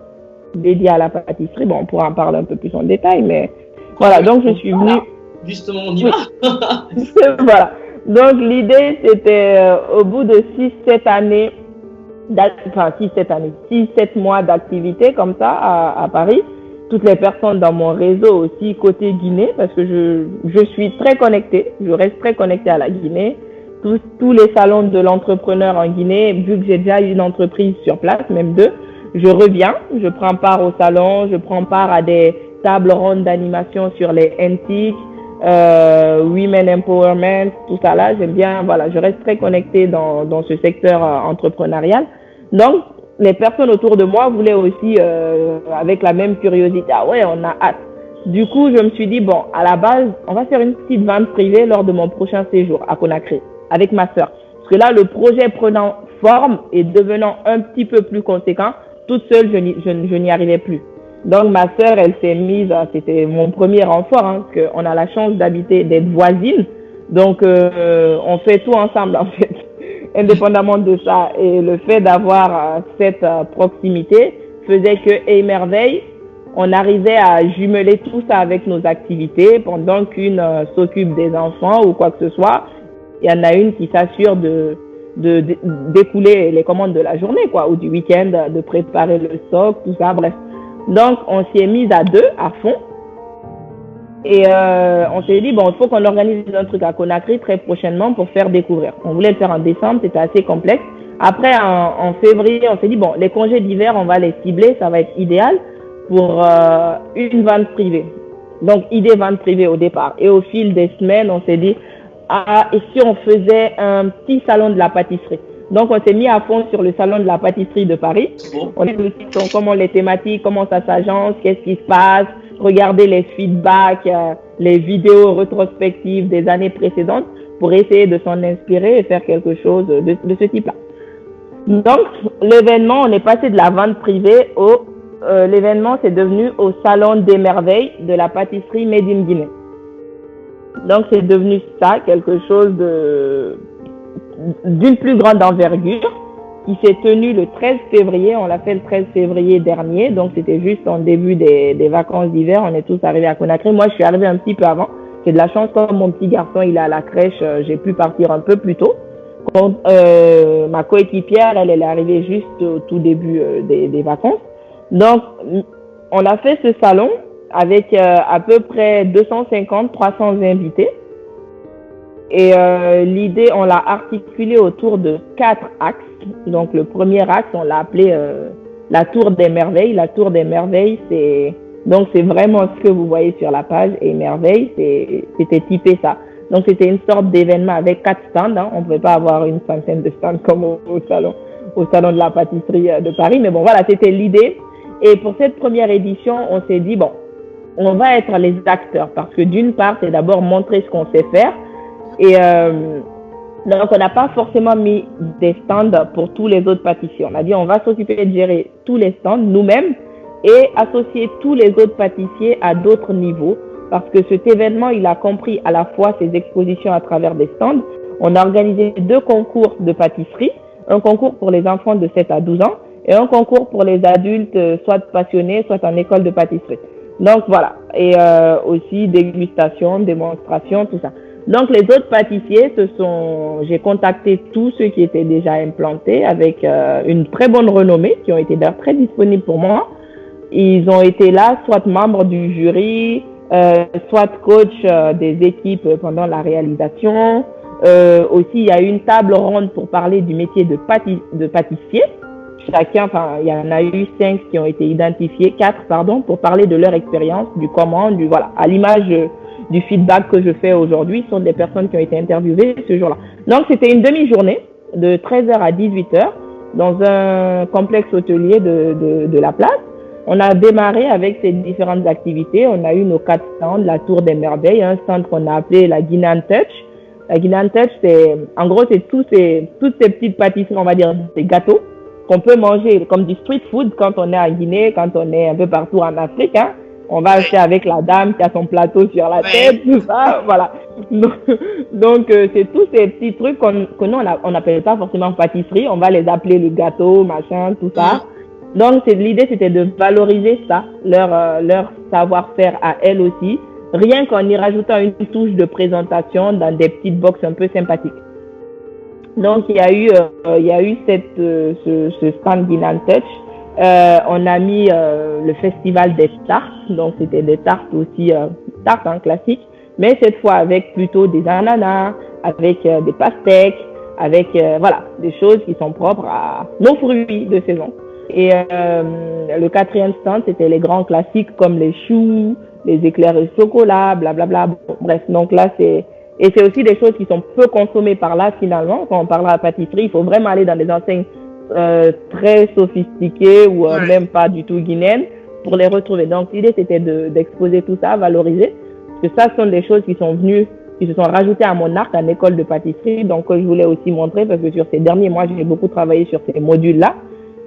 dédié à la pâtisserie. Bon, on pourra en parler un peu plus en détail, mais voilà. Donc je suis venue. Justement, on y va. Voilà. Donc l'idée, c'était au bout de 6-7 années, 6-7 mois d'activité comme ça à Paris, toutes les personnes dans mon réseau aussi côté Guinée, parce que je suis très connectée, je reste très connectée à la Guinée. Tous les salons de l'entrepreneur en Guinée, vu que j'ai déjà une entreprise sur place, même 2, je reviens, je prends part au salon, je prends part à des tables rondes d'animation sur les NTIC, Women Empowerment, tout ça là, j'aime bien, voilà, je reste très connectée dans ce secteur entrepreneurial. Donc, les personnes autour de moi voulaient aussi, avec la même curiosité, ah ouais, on a hâte. Du coup, je me suis dit, bon, à la base, on va faire une petite vente privée lors de mon prochain séjour à Conakry, avec ma sœur. Parce que là, le projet prenant forme et devenant un petit peu plus conséquent, toute seule, je n'y arrivais plus. Donc, ma sœur, elle s'est mise, c'était mon premier renfort, parce qu'on a la chance d'être voisines. Donc, on fait tout ensemble, en fait, indépendamment de ça. Et le fait d'avoir cette proximité faisait que, et merveille, on arrivait à jumeler tout ça avec nos activités pendant qu'une s'occupe des enfants ou quoi que ce soit. Il y en a une qui s'assure d'écouler les commandes de la journée, quoi, ou du week-end, de préparer le stock, tout ça, bref. Donc, on s'y est mis à deux, à fond. Et on s'est dit, bon, il faut qu'on organise un truc à Conakry très prochainement pour faire découvrir. On voulait le faire en décembre, c'était assez complexe. Après, en février, on s'est dit, bon, les congés d'hiver, on va les cibler, ça va être idéal pour une vente privée. Donc, idée vente privée au départ. Et au fil des semaines, on s'est dit, ah, et si on faisait un petit salon de la pâtisserie? Donc, on s'est mis à fond sur le salon de la pâtisserie de Paris. On a vu comment les thématiques, comment ça s'agence, qu'est-ce qui se passe, regarder les feedbacks, les vidéos rétrospectives des années précédentes pour essayer de s'en inspirer et faire quelque chose de ce type-là. Donc, l'événement, on est passé de la vente privée l'événement, c'est devenu au Salon des Merveilles de la pâtisserie Made in Guinée. Donc, c'est devenu ça, quelque chose d'une plus grande envergure qui s'est tenu le 13 février. On l'a fait le 13 février dernier, donc c'était juste en début des vacances d'hiver. On est tous arrivés à Conakry. Moi, je suis arrivée un petit peu avant. J'ai de la chance, comme mon petit garçon, il est à la crèche, j'ai pu partir un peu plus tôt. Ma coéquipière, elle est arrivée juste au tout début des vacances. Donc, on a fait ce salon avec à peu près 250-300 invités. Et l'idée, on l'a articulée autour de 4 axes. Donc, le premier axe, on l'a appelé la Tour des Merveilles. La Tour des Merveilles, c'est vraiment ce que vous voyez sur la page. Et Merveille, c'était typé ça. Donc, c'était une sorte d'événement avec 4 stands. Hein. On ne pouvait pas avoir une centaine de stands comme au salon de la pâtisserie de Paris. Mais bon, voilà, c'était l'idée. Et pour cette première édition, on s'est dit, bon, on va être les acteurs. Parce que d'une part, c'est d'abord montrer ce qu'on sait faire. Et donc, on n'a pas forcément mis des stands pour tous les autres pâtissiers. On a dit, on va s'occuper de gérer tous les stands nous-mêmes et associer tous les autres pâtissiers à d'autres niveaux. Parce que cet événement, il a compris à la fois ses expositions à travers des stands. On a organisé 2 concours de pâtisserie. Un concours pour les enfants de 7 à 12 ans et un concours pour les adultes, soit passionnés, soit en école de pâtisserie. Donc, voilà. Et aussi dégustation, démonstration, tout ça. Donc, les autres pâtissiers, j'ai contacté tous ceux qui étaient déjà implantés avec une très bonne renommée, qui ont été d'ailleurs très disponibles pour moi. Ils ont été là, soit membres du jury, soit coach des équipes pendant la réalisation. Aussi, il y a eu une table ronde pour parler du métier de pâtissier. Il y en a eu 5 qui ont été identifiés, 4, pardon, pour parler de leur expérience, du comment, voilà, à l'image du feedback que je fais aujourd'hui, ce sont des personnes qui ont été interviewées ce jour-là. Donc, c'était une demi-journée de 13h à 18h dans un complexe hôtelier de la place. On a démarré avec ces différentes activités. On a eu nos 4 stands, la Tour des Merveilles, un stand qu'on a appelé la Guinan Touch. La Guinan Touch, en gros, c'est toutes ces petites pâtisseries, on va dire, des gâteaux qu'on peut manger comme du street food quand on est en Guinée, quand on est un peu partout en Afrique, hein. On va acheter avec la dame qui a son plateau sur la tête, tout ça, voilà. Donc c'est tous ces petits trucs que nous, on n'appelle pas forcément pâtisserie, on va les appeler le gâteau, machin, tout ça. Donc l'idée, c'était de valoriser ça, leur savoir-faire à elles aussi, rien qu'en y rajoutant une touche de présentation dans des petites box un peu sympathiques. Donc il y a eu ce stand Guinan Touch. On a mis le festival des tartes, donc c'était des tartes aussi, tartes classiques, mais cette fois avec plutôt des ananas, avec des pastèques, avec voilà, des choses qui sont propres à nos fruits de saison. Et le 4e stand, c'était les grands classiques comme les choux, les éclairs au chocolat, blablabla. Bon, bref, donc là c'est aussi des choses qui sont peu consommées par là finalement. Quand on parle à la pâtisserie, il faut vraiment aller dans des enseignes très sophistiquées ou même pas du tout guinéennes pour les retrouver. Donc l'idée c'était d'exposer tout ça, valoriser, parce que ça ce sont des choses qui se sont rajoutées à mon arc en école de pâtisserie, donc que je voulais aussi montrer parce que sur ces derniers mois j'ai beaucoup travaillé sur ces modules là,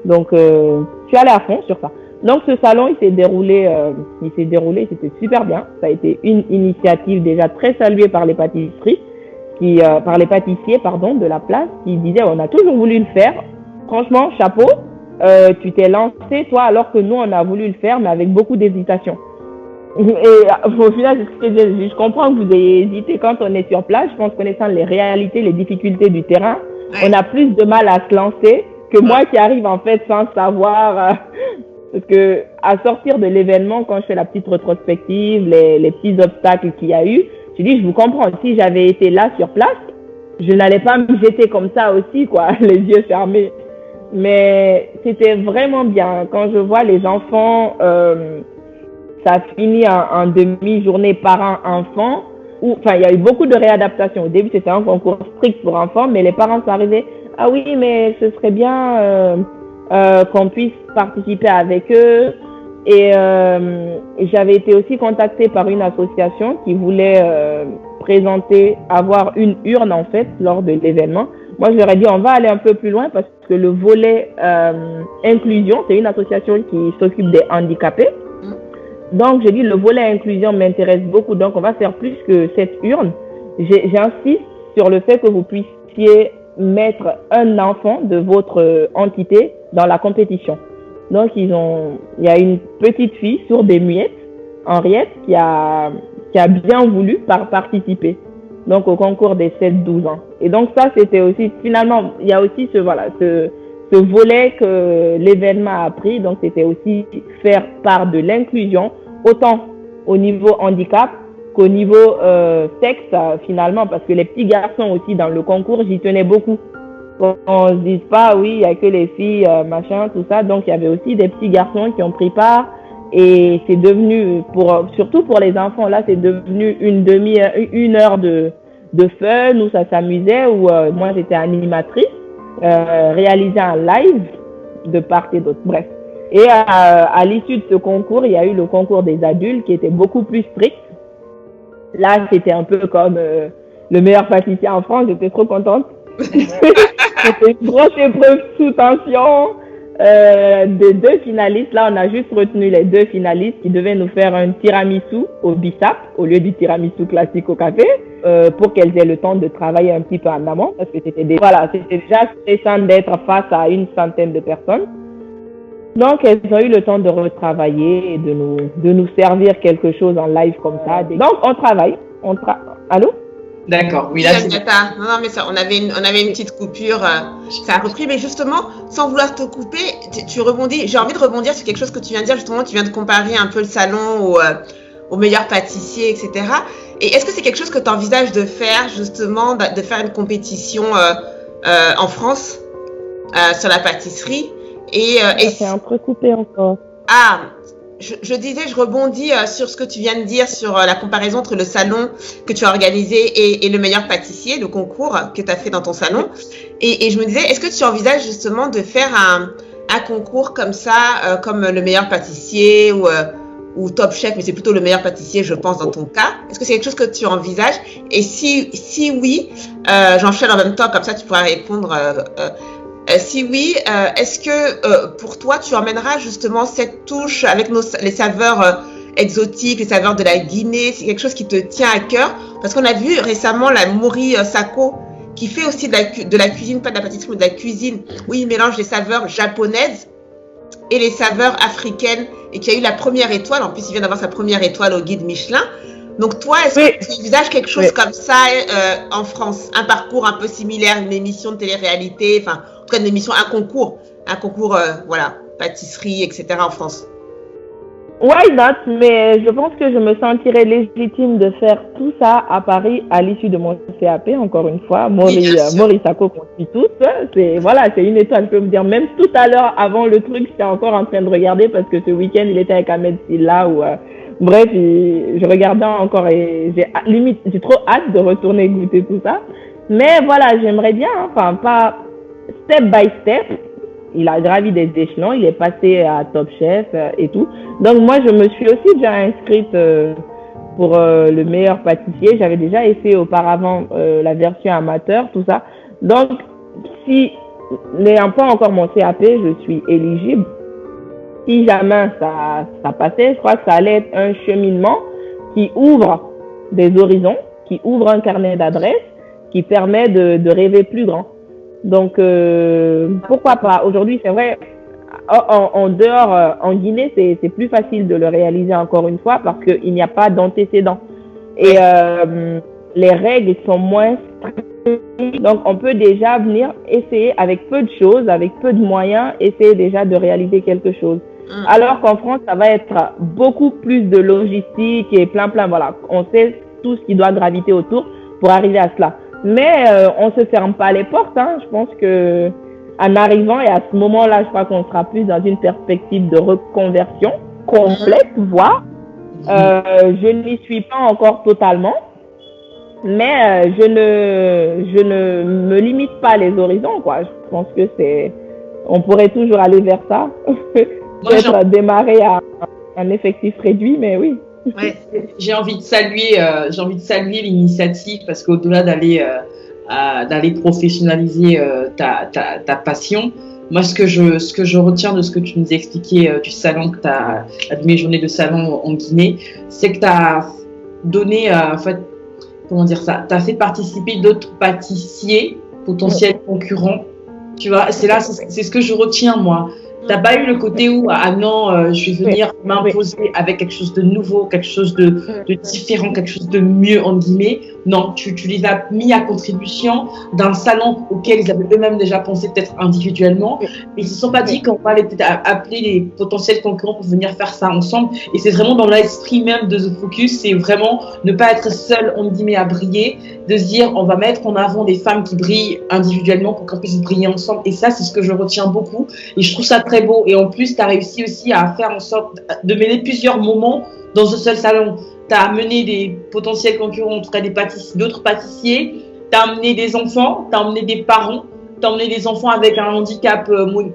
donc je suis allée à fond sur ça. Donc ce salon il s'est déroulé, c'était super bien. Ça a été une initiative déjà très saluée par les pâtisseries, par les pâtissiers de la place, qui disaient on a toujours voulu le faire. Franchement, chapeau. tu t'es lancé, toi, alors que nous, on a voulu le faire, mais avec beaucoup d'hésitation. Et au final, je comprends que vous ayez hésité quand on est sur place. Je pense, connaissant les réalités, les difficultés du terrain, on a plus de mal à se lancer que moi qui arrive en fait sans savoir. Parce que à sortir de l'événement, quand je fais la petite rétrospective, les petits obstacles qu'il y a eu, je dis, je vous comprends. Si j'avais été là sur place, je n'allais pas me jeter comme ça aussi, quoi, les yeux fermés. Mais c'était vraiment bien. Quand je vois les enfants, ça finit en demi-journée parents-enfants. Enfin, il y a eu beaucoup de réadaptations. Au début, c'était un concours strict pour enfants, mais les parents sont arrivés. Ah oui, mais ce serait bien qu'on puisse participer avec eux. Et j'avais été aussi contactée par une association qui voulait avoir une urne en fait lors de l'événement. Moi, je leur ai dit, on va aller un peu plus loin parce que le volet inclusion, c'est une association qui s'occupe des handicapés. Donc, j'ai dit, le volet inclusion m'intéresse beaucoup, donc on va faire plus que cette urne. J'insiste sur le fait que vous puissiez mettre un enfant de votre entité dans la compétition. Donc, il y a une petite fille sourde et muette, Henriette, qui a bien voulu participer. Donc, au concours des 7-12 ans. Et donc, ça, c'était aussi, finalement, il y a aussi ce volet que l'événement a pris. Donc, c'était aussi faire part de l'inclusion, autant au niveau handicap qu'au niveau sexe, finalement, parce que les petits garçons aussi dans le concours, j'y tenais beaucoup. On se dise pas, oui, il n'y a que les filles, machin, tout ça. Donc, il y avait aussi des petits garçons qui ont pris part. Et c'est devenu, surtout pour les enfants, là, c'est devenu une heure de fun où ça s'amusait, où moi, j'étais animatrice, réaliser un live de part et d'autre. Bref. Et à l'issue de ce concours, il y a eu le concours des adultes qui était beaucoup plus strict. Là, c'était un peu comme le meilleur pâtissier en France. J'étais trop contente. C'était une grosse épreuve sous tension. Des 2 finalistes, là on a juste retenu les 2 finalistes qui devaient nous faire un tiramisu au bissap au lieu du tiramisu classique au café, pour qu'elles aient le temps de travailler un petit peu en amont, parce que c'était déjà stressant d'être face à une centaine de personnes. Donc elles ont eu le temps de retravailler et de nous servir quelque chose en live comme ça. Donc on travaille. Allô? D'accord, oui, là non, mais ça, on avait une petite coupure, ça a repris, mais justement, sans vouloir te couper, tu rebondis. J'ai envie de rebondir sur quelque chose que tu viens de dire, justement, tu viens de comparer un peu le salon au meilleur pâtissier, etc. Et est-ce que c'est quelque chose que tu envisages de faire, justement, de faire une compétition en France sur la pâtisserie c'est entrecoupé encore. Ah, je disais, je rebondis sur ce que tu viens de dire sur la comparaison entre le salon que tu as organisé et le meilleur pâtissier, le concours que tu as fait dans ton salon. Et je me disais, est-ce que tu envisages justement de faire un concours comme ça, comme le meilleur pâtissier ou Top Chef, mais c'est plutôt le meilleur pâtissier, je pense, dans ton cas. Est-ce que c'est quelque chose que tu envisages? Et si oui, j'enchaîne en même temps, comme ça tu pourras répondre. Si oui, est-ce que pour toi, tu emmèneras justement cette touche avec les saveurs exotiques, les saveurs de la Guinée? C'est quelque chose qui te tient à cœur? Parce qu'on a vu récemment la Mori Sako qui fait aussi de la cuisine, pas de la pâtisserie, mais de la cuisine, où il mélange les saveurs japonaises et les saveurs africaines et qui a eu la première étoile. En plus, il vient d'avoir sa première étoile au guide Michelin. Donc toi, est-ce que tu envisages quelque chose comme ça en France? Un parcours un peu similaire, une émission de télé-réalité, enfin, en tout cas une émission, un concours, voilà, pâtisserie, etc. en France. Why not? Mais je pense que je me sentirais légitime de faire tout ça à Paris à l'issue de mon CAP, encore une fois. Mori Sako qu'on suit tous. C'est une étoile, je peux me dire. Même tout à l'heure, avant le truc, j'étais encore en train de regarder parce que ce week-end, il était avec Ahmed Silla ou... Bref, je regardais encore et j'ai trop hâte de retourner goûter tout ça. Mais voilà, j'aimerais bien, enfin, pas step by step. Il a gravi des échelons, il est passé à Top Chef et tout. Donc moi, je me suis aussi déjà inscrite pour le meilleur pâtissier. J'avais déjà essayé auparavant la version amateur, tout ça. Donc, si n'ayant pas encore mon CAP, je suis éligible. Si jamais ça passait, je crois que ça allait être un cheminement qui ouvre des horizons, qui ouvre un carnet d'adresses, qui permet de rêver plus grand. Donc, pourquoi pas? Aujourd'hui, c'est vrai, en dehors, en Guinée, c'est plus facile de le réaliser encore une fois parce qu'il n'y a pas d'antécédents. Et les règles sont moins strictes. Donc, on peut déjà venir essayer avec peu de choses, avec peu de moyens, essayer déjà de réaliser quelque chose. Alors qu'en France, ça va être beaucoup plus de logistique et plein, voilà. On sait tout ce qui doit graviter autour pour arriver à cela. Mais on ne se ferme pas les portes. Hein. Je pense que en arrivant, et à ce moment-là, je crois qu'on sera plus dans une perspective de reconversion complète, voire. Je n'y suis pas encore totalement, mais je ne me limite pas les horizons, quoi. Je pense que on pourrait toujours aller vers ça. Peut-être démarrer à un effectif réduit, mais oui. Ouais. J'ai envie de saluer l'initiative parce qu'au-delà d'aller professionnaliser ta passion, moi ce que je retiens de ce que tu nous expliquais du salon que de mes journées de salon en Guinée, c'est que tu as donné en fait, comment dire ça, tu as fait participer d'autres pâtissiers potentiels concurrents. Tu vois, c'est ce que je retiens moi. T'as pas eu le côté où non, je vais venir m'imposer avec quelque chose de nouveau, quelque chose de différent, quelque chose de mieux en guillemets. Non, tu les as mis à contribution d'un salon auquel ils avaient eux-mêmes déjà pensé peut-être individuellement. Ils se sont pas dit qu'on va aller peut-être appeler les potentiels concurrents pour venir faire ça ensemble. Et c'est vraiment dans l'esprit même de The Focus, c'est vraiment ne pas être seul en guillemets à briller, de se dire on va mettre en avant des femmes qui brillent individuellement pour qu'on puisse briller ensemble. Et ça, c'est ce que je retiens beaucoup. Et je trouve ça très beau. Et en plus, tu as réussi aussi à faire en sorte de mêler plusieurs moments dans un seul salon. Tu as amené des potentiels concurrents, en tout cas d'autres pâtissiers. Tu as amené des enfants, tu as amené des parents, tu as amené des enfants avec un handicap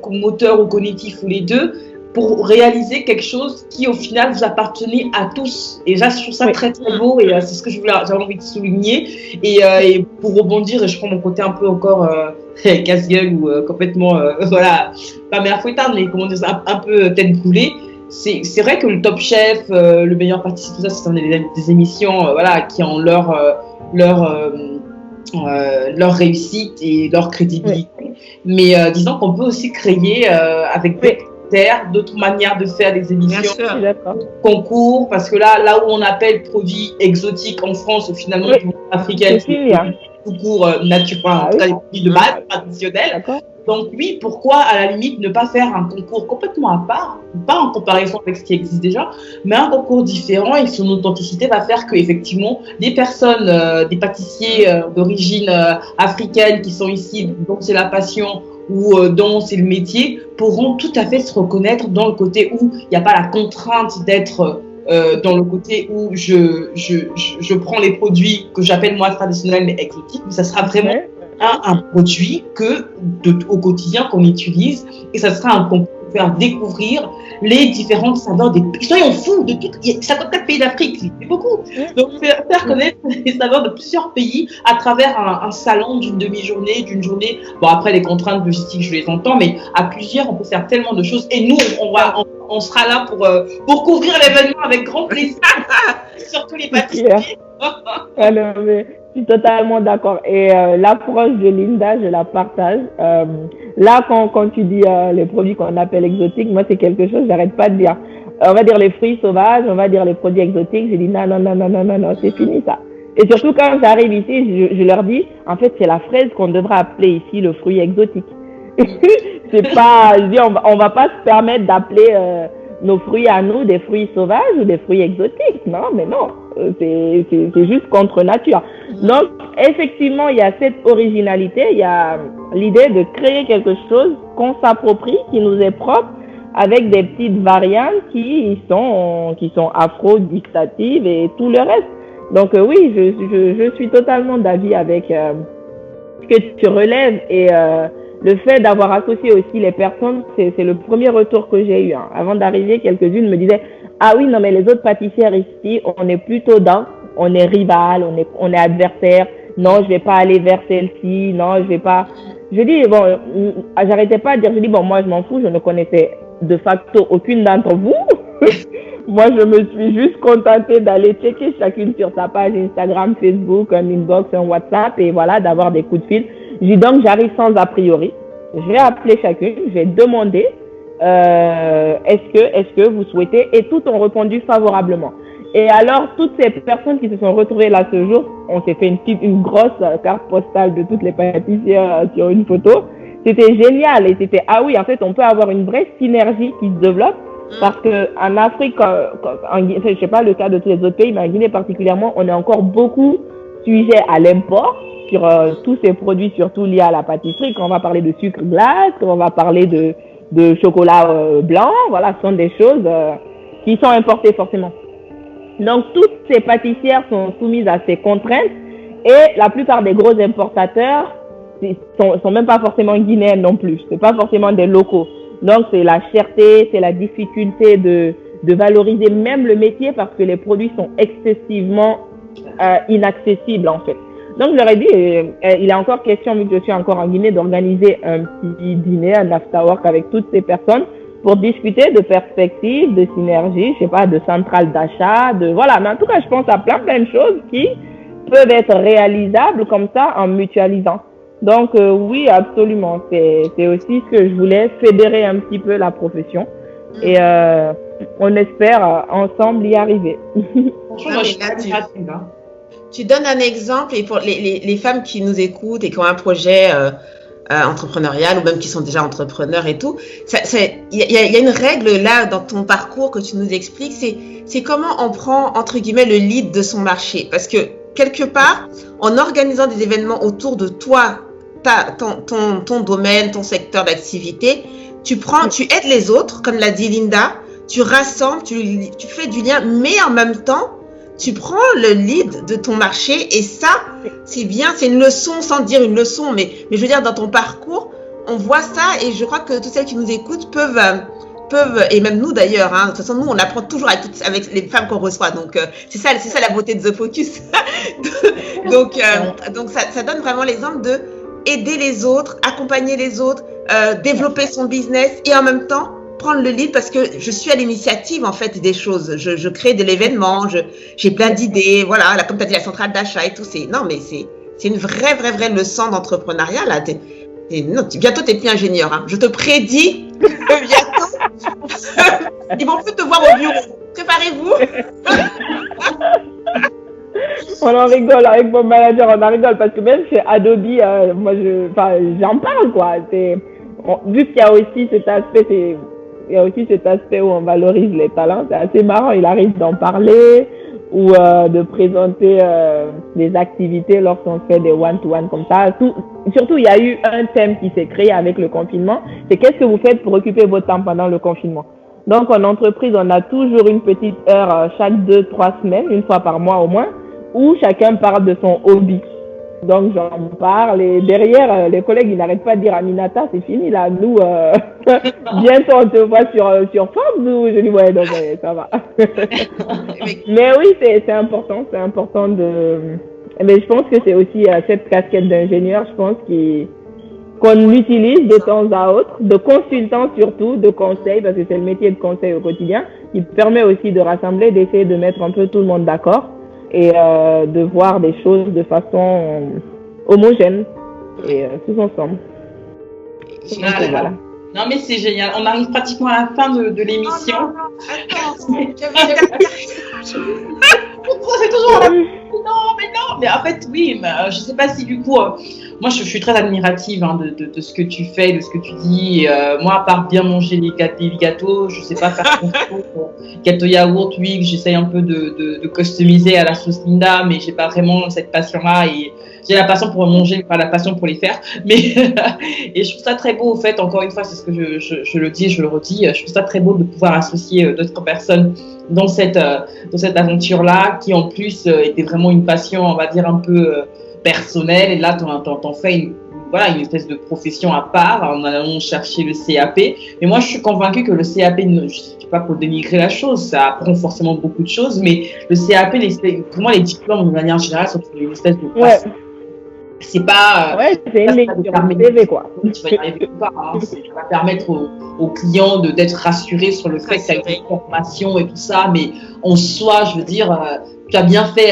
moteur ou cognitif ou les deux, pour réaliser quelque chose qui, au final, vous appartenait à tous. Et là, je trouve ça très, très beau. Et c'est ce que j'avais envie de souligner. Et pour rebondir, et je prends mon côté un peu encore casse-gueule ou complètement, voilà, pas mère fouettard, mais comment dire ça, un peu tête brûlée. C'est vrai que le Top Chef, le meilleur pâtissier, tout ça, ce sont des émissions voilà, qui ont leur réussite et leur crédibilité. Mais disons qu'on peut aussi créer avec d'autres manières de faire des émissions, concours, parce que là où on appelle produits exotiques en France, finalement, les produits africains, c'est concours naturel, en tout cas les produits de base traditionnels. Donc oui, pourquoi à la limite ne pas faire un concours complètement à part, pas en comparaison avec ce qui existe déjà, mais un concours différent et son authenticité va faire que effectivement des personnes, des pâtissiers d'origine africaine qui sont ici, dont c'est la passion ou dont c'est le métier, pourront tout à fait se reconnaître dans le côté où il n'y a pas la contrainte d'être dans le côté où je prends les produits que j'appelle moi traditionnels mais exotiques, mais ça sera vraiment un produit au quotidien qu'on utilise, et ça sera un concours pour faire découvrir les différentes saveurs des pays. Soyons fous, de 54 pays d'Afrique, c'est beaucoup. Donc faire connaître les saveurs de plusieurs pays à travers un salon d'une demi-journée, d'une journée. Bon, après les contraintes logistiques, je les entends, mais à plusieurs, on peut faire tellement de choses. Et nous, on sera là pour couvrir l'événement avec grand plaisir, surtout les pâtissiers. Alors, je suis totalement d'accord. Et l'approche de Linda, je la partage. Là, quand tu dis les produits qu'on appelle exotiques, moi, c'est quelque chose, j'arrête pas de dire. On va dire les fruits sauvages, on va dire les produits exotiques. Je dis non, c'est fini ça. Et surtout quand j'arrive ici, je leur dis, en fait, c'est la fraise qu'on devrait appeler ici le fruit exotique. C'est pas, je dis, on va pas se permettre d'appeler nos fruits à nous des fruits sauvages ou des fruits exotiques. Non, mais non. C'est juste contre nature. Donc, effectivement, il y a cette originalité, il y a l'idée de créer quelque chose qu'on s'approprie, qui nous est propre, avec des petites variantes qui sont afro-dictatives et tout le reste. Donc, oui, je suis totalement d'avis avec ce que tu relèves, et le fait d'avoir associé aussi les personnes, c'est le premier retour que j'ai eu. Hein. Avant d'arriver, quelques-unes me disaient « Ah oui, non, mais les autres pâtissières ici, on est plutôt on est rival, on est adversaire. Non, je vais pas aller vers celle-ci. Non, je vais pas. » Je dis, bon, j'arrêtais pas de dire, je dis, bon, moi, je m'en fous, je ne connaissais de facto aucune d'entre vous. Moi, je me suis juste contentée d'aller checker chacune sur sa page Instagram, Facebook, un inbox, un WhatsApp, et voilà, d'avoir des coups de fil. Je dis donc, j'arrive sans a priori. Je vais appeler chacune, je vais demander est-ce que vous souhaitez? Et tous ont répondu favorablement. Et alors, toutes ces personnes qui se sont retrouvées là ce jour, on s'est fait une grosse carte postale de toutes les pâtissières sur une photo. C'était génial et c'était, ah oui, en fait, on peut avoir une vraie synergie qui se développe parce qu'en Afrique, je sais pas le cas de tous les autres pays, mais en Guinée particulièrement, on est encore beaucoup sujet à l'import sur tous ces produits, surtout liés à la pâtisserie. Quand on va parler de sucre glace, quand on va parler de chocolat blanc, voilà, ce sont des choses qui sont importées forcément. Donc, toutes ces pâtissières sont soumises à ces contraintes et la plupart des gros importateurs sont même pas forcément guinéens non plus. C'est pas forcément des locaux. Donc, c'est la cherté, c'est la difficulté de valoriser même le métier parce que les produits sont excessivement inaccessibles en fait. Donc, je leur ai dit, il est encore question, vu que je suis encore en Guinée, d'organiser un petit dîner, un after-work avec toutes ces personnes pour discuter de perspectives, de synergie, je sais pas, de centrales d'achat, voilà. Mais en tout cas, je pense à plein de choses qui peuvent être réalisables comme ça en mutualisant. Donc, oui, absolument. C'est aussi ce que je voulais, fédérer un petit peu la profession. Et on espère ensemble y arriver. Franchement, je suis admirative. Tu donnes un exemple et pour les femmes qui nous écoutent et qui ont un projet entrepreneurial ou même qui sont déjà entrepreneurs et tout, il y a une règle là dans ton parcours que tu nous expliques, c'est comment on prend entre guillemets le lead de son marché, parce que quelque part en organisant des événements autour de toi, ton domaine, ton secteur d'activité, tu aides les autres, comme l'a dit Linda, tu rassembles, tu fais du lien, mais en même temps tu prends le lead de ton marché et ça, c'est bien, c'est une leçon sans dire une leçon, mais je veux dire dans ton parcours, on voit ça et je crois que toutes celles qui nous écoutent peuvent et même nous d'ailleurs, de toute façon nous on apprend toujours avec les femmes qu'on reçoit, donc c'est ça la beauté de The Focus. donc ça donne vraiment l'exemple de aider les autres, accompagner les autres, développer son business et en même temps prendre le lead parce que je suis à l'initiative en fait des choses. Je crée de l'événement, j'ai plein d'idées, voilà, là, comme tu as dit la centrale d'achat et tout, c'est une vraie leçon d'entrepreneuriat là. Bientôt t'es plus ingénieur, hein. Je te prédis que bientôt ils vont plus te voir au bureau. Préparez-vous. On en rigole avec mon manager, on en rigole parce que même chez Adobe, moi j'en parle quoi. Vu qu'il y a aussi cet aspect, où on valorise les talents, c'est assez marrant. Il arrive d'en parler ou de présenter des activités lorsqu'on fait des one-to-one comme ça. Surtout, il y a eu un thème qui s'est créé avec le confinement. C'est qu'est-ce que vous faites pour occuper votre temps pendant le confinement? Donc, en entreprise, on a toujours une petite heure chaque 2-3 semaines, une fois par mois au moins, où chacun parle de son hobby. Donc, j'en parle et derrière, les collègues, ils n'arrêtent pas de dire Aminata, c'est fini là, nous, bientôt on te voit sur Forbes, nous. Je dis, ouais, donc, ouais, ça va. Mais oui, c'est important mais je pense que c'est aussi cette casquette d'ingénieur, je pense, qu'on utilise de temps à autre, de consultant surtout, de conseil, parce que c'est le métier de conseil au quotidien, qui permet aussi de rassembler, d'essayer de mettre un peu tout le monde d'accord. Et de voir des choses de façon homogène et tous ensemble. Voilà. Non mais c'est génial, on arrive pratiquement à la fin de l'émission. Attends, c'est toujours non, mais en fait oui, mais, je sais pas si du coup, moi je suis très admirative de ce que tu fais, de ce que tu dis. Et, moi à part bien manger les gâteaux, je sais pas faire gâteau yaourt, oui, j'essaye un peu de customiser à la sauce Linda, mais j'ai pas vraiment cette passion-là et j'ai la passion pour manger, pas la passion pour les faire. Mais et je trouve ça très beau, au fait, encore une fois, c'est ce que je le dis et je le redis, je trouve ça très beau de pouvoir associer d'autres personnes dans cette aventure-là, qui en plus était vraiment une passion, on va dire, un peu personnelle. Et là, t'en fais une espèce de profession à part en allant chercher le CAP. Mais moi, je suis convaincue que le CAP, je ne sais pas pour dénigrer la chose, ça apprend forcément beaucoup de choses, mais le CAP, vraiment les diplômes de manière générale sont une espèce de passion. C'est pas. C'est une lecture CV, quoi. Tu vas y arriver ou pas. Ça va permettre aux clients d'être rassurés sur le fait que tu as une formation et tout ça. Mais en soi, je veux dire, tu as bien fait,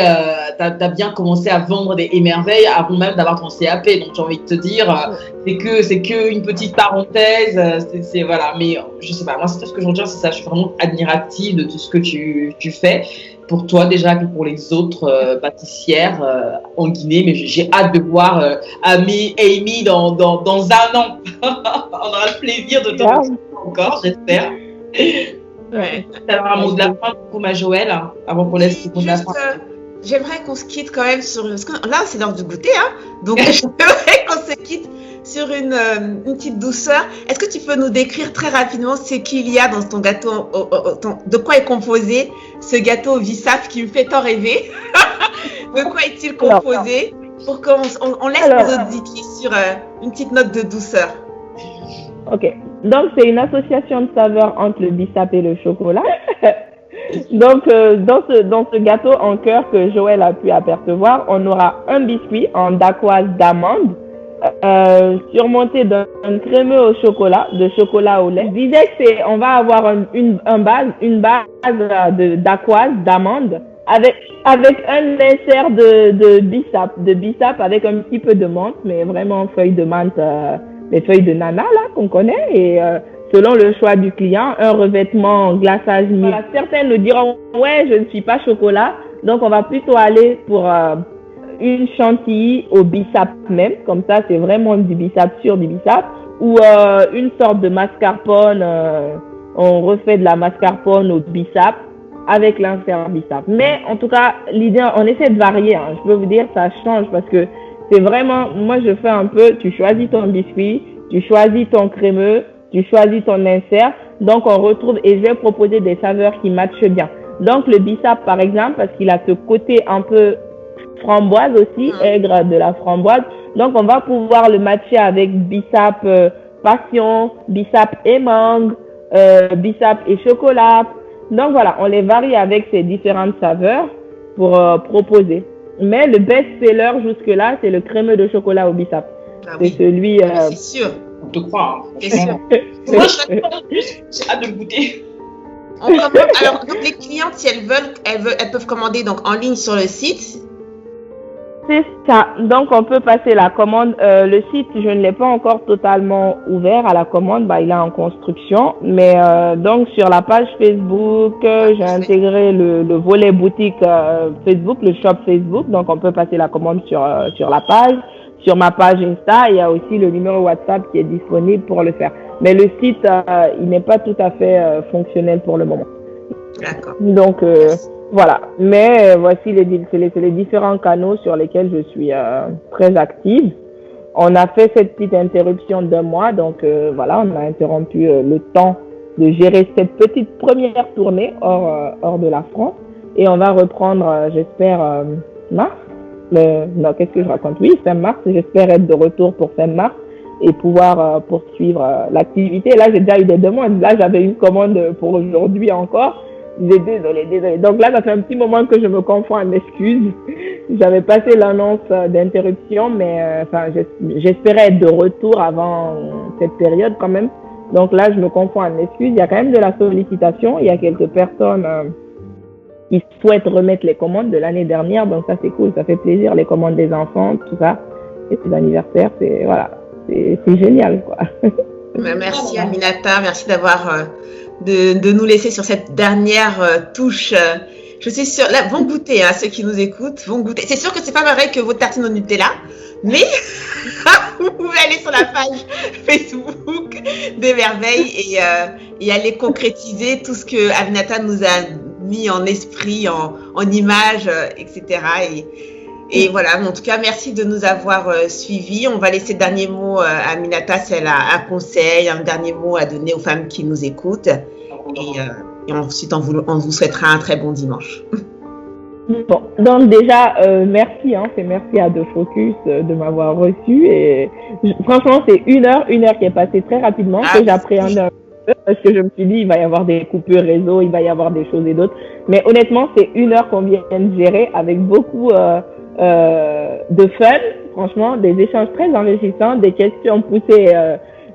t'as bien commencé à vendre des émerveilles avant même d'avoir ton CAP. Donc j'ai envie de te dire, c'est que une petite parenthèse. C'est voilà. Mais je sais pas. Moi, c'est tout ce que je retiens, c'est ça. Je suis vraiment admirative de tout ce que tu fais pour toi déjà que pour les autres pâtissières en Guinée. Mais j'ai hâte de voir Amy dans un an. On aura le plaisir de te retrouver encore, j'espère. Ouais. T'as un mot de la fin pour ma Joël, avant qu'on laisse le mot de la fin. J'aimerais qu'on se quitte quand même sur... Parce que là, c'est l'heure du goûter, hein. Donc, j'aimerais qu'on se quitte sur une petite douceur. Est-ce que tu peux nous décrire très rapidement ce qu'il y a dans ton gâteau, de quoi est composé ce gâteau au bissap qui me fait tant rêver? De quoi est-il composé? Pour qu'on laisse les auditrices sur une petite note de douceur. Ok. Donc, c'est une association de saveurs entre le bissap et le chocolat. Donc, dans ce gâteau en cœur que Joël a pu apercevoir, on aura un biscuit en dacquoise d'amande, surmonté d'un crémeux au chocolat, de chocolat au lait. Je disais que on va avoir une base de dacquoise d'amande avec un insert de bissap avec un petit peu de menthe, mais vraiment feuilles de menthe, les feuilles de nana là qu'on connaît, et selon le choix du client, un revêtement en glaçage mûr. Voilà, certains nous diront ouais, je ne suis pas chocolat, donc on va plutôt aller pour une chantilly au bissap même, comme ça c'est vraiment du bissap sur du bissap, ou une sorte de mascarpone, on refait de la mascarpone au bissap avec l'insert bissap. Mais en tout cas, l'idée, on essaie de varier, hein. Je peux vous dire, ça change parce que c'est vraiment, moi je fais un peu, tu choisis ton biscuit, tu choisis ton crémeux, tu choisis ton insert, donc on retrouve, et je vais proposer des saveurs qui matchent bien. Donc le bissap par exemple, parce qu'il a ce côté un peu framboise aussi, aigre de la framboise, donc on va pouvoir le matcher avec bissap passion, bissap et mangue, bissap et chocolat. Donc voilà, on les varie avec ces différentes saveurs pour proposer. Mais le best-seller jusque-là, c'est le crémeux de chocolat au bissap. Ah, c'est celui... c'est sûr. On te croit. Hein. C'est sûr. Moi, j'ai hâte de le goûter. Alors, donc les clientes, si elles veulent, elles peuvent commander donc en ligne sur le site. C'est ça. Donc, on peut passer la commande. Le site, je ne l'ai pas encore totalement ouvert à la commande. Il est en construction. Mais donc, sur la page Facebook, j'ai intégré le volet boutique Facebook, le shop Facebook. Donc, on peut passer la commande sur la page. Sur ma page Insta, il y a aussi le numéro WhatsApp qui est disponible pour le faire. Mais le site, il n'est pas tout à fait fonctionnel pour le moment. D'accord. Donc, voilà. Mais voici les différents canaux sur lesquels je suis très active. On a fait cette petite interruption d'1 mois. Donc, voilà, on a interrompu le temps de gérer cette petite première tournée hors de la France. Et on va reprendre, j'espère, mars. Non, qu'est-ce que je raconte? Oui, fin mars. J'espère être de retour pour fin mars et pouvoir poursuivre l'activité. Là, j'ai déjà eu des demandes. Là, j'avais une commande pour aujourd'hui encore. Désolée. Donc là, ça fait un petit moment que je me confonds en excuses. J'avais passé l'annonce d'interruption, mais j'espérais être de retour avant cette période quand même. Donc là, je me confonds en excuses. Il y a quand même de la sollicitation. Il y a quelques personnes qui souhaitent remettre les commandes de l'année dernière. Donc ça, c'est cool. Ça fait plaisir, les commandes des enfants, tout ça. Et les anniversaires, c'est génial, quoi. Merci Aminata, merci d'avoir de nous laisser sur cette dernière touche. Je suis sûre, là, vont goûter, hein, ceux qui nous écoutent, vont goûter. C'est sûr que c'est pas pareil que votre tartine au Nutella, mais vous pouvez aller sur la page Facebook des merveilles et aller concrétiser tout ce que Aminata nous a mis en esprit, en images, etc. Et voilà, en tout cas, merci de nous avoir suivis. On va laisser le dernier mot à Aminata, si elle a un conseil, un dernier mot à donner aux femmes qui nous écoutent. Et ensuite, on vous souhaitera un très bon dimanche. Bon, donc déjà, merci, c'est merci à De Focus de m'avoir reçu. Et franchement, c'est une heure qui est passée très rapidement, que j'appréhende un peu, parce que je me suis dit, il va y avoir des coupures réseau, il va y avoir des choses et d'autres. Mais honnêtement, c'est 1 heure qu'on vient de gérer avec beaucoup de fun, franchement, des échanges très enrichissants, des questions poussées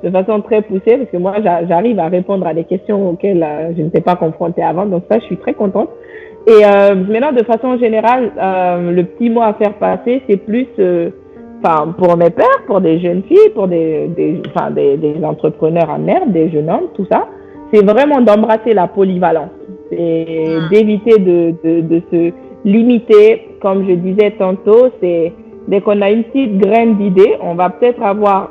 de façon très poussée, parce que moi, j'arrive à répondre à des questions auxquelles je n'étais pas confrontée avant. Donc ça, je suis très contente. Et maintenant, de façon générale, le petit mot à faire passer, c'est plus, pour mes pères, pour des jeunes filles, pour des entrepreneurs en herbe, des jeunes hommes, tout ça, c'est vraiment d'embrasser la polyvalence. C'est d'éviter de se limiter. Comme je disais tantôt, c'est dès qu'on a une petite graine d'idée, on va peut-être avoir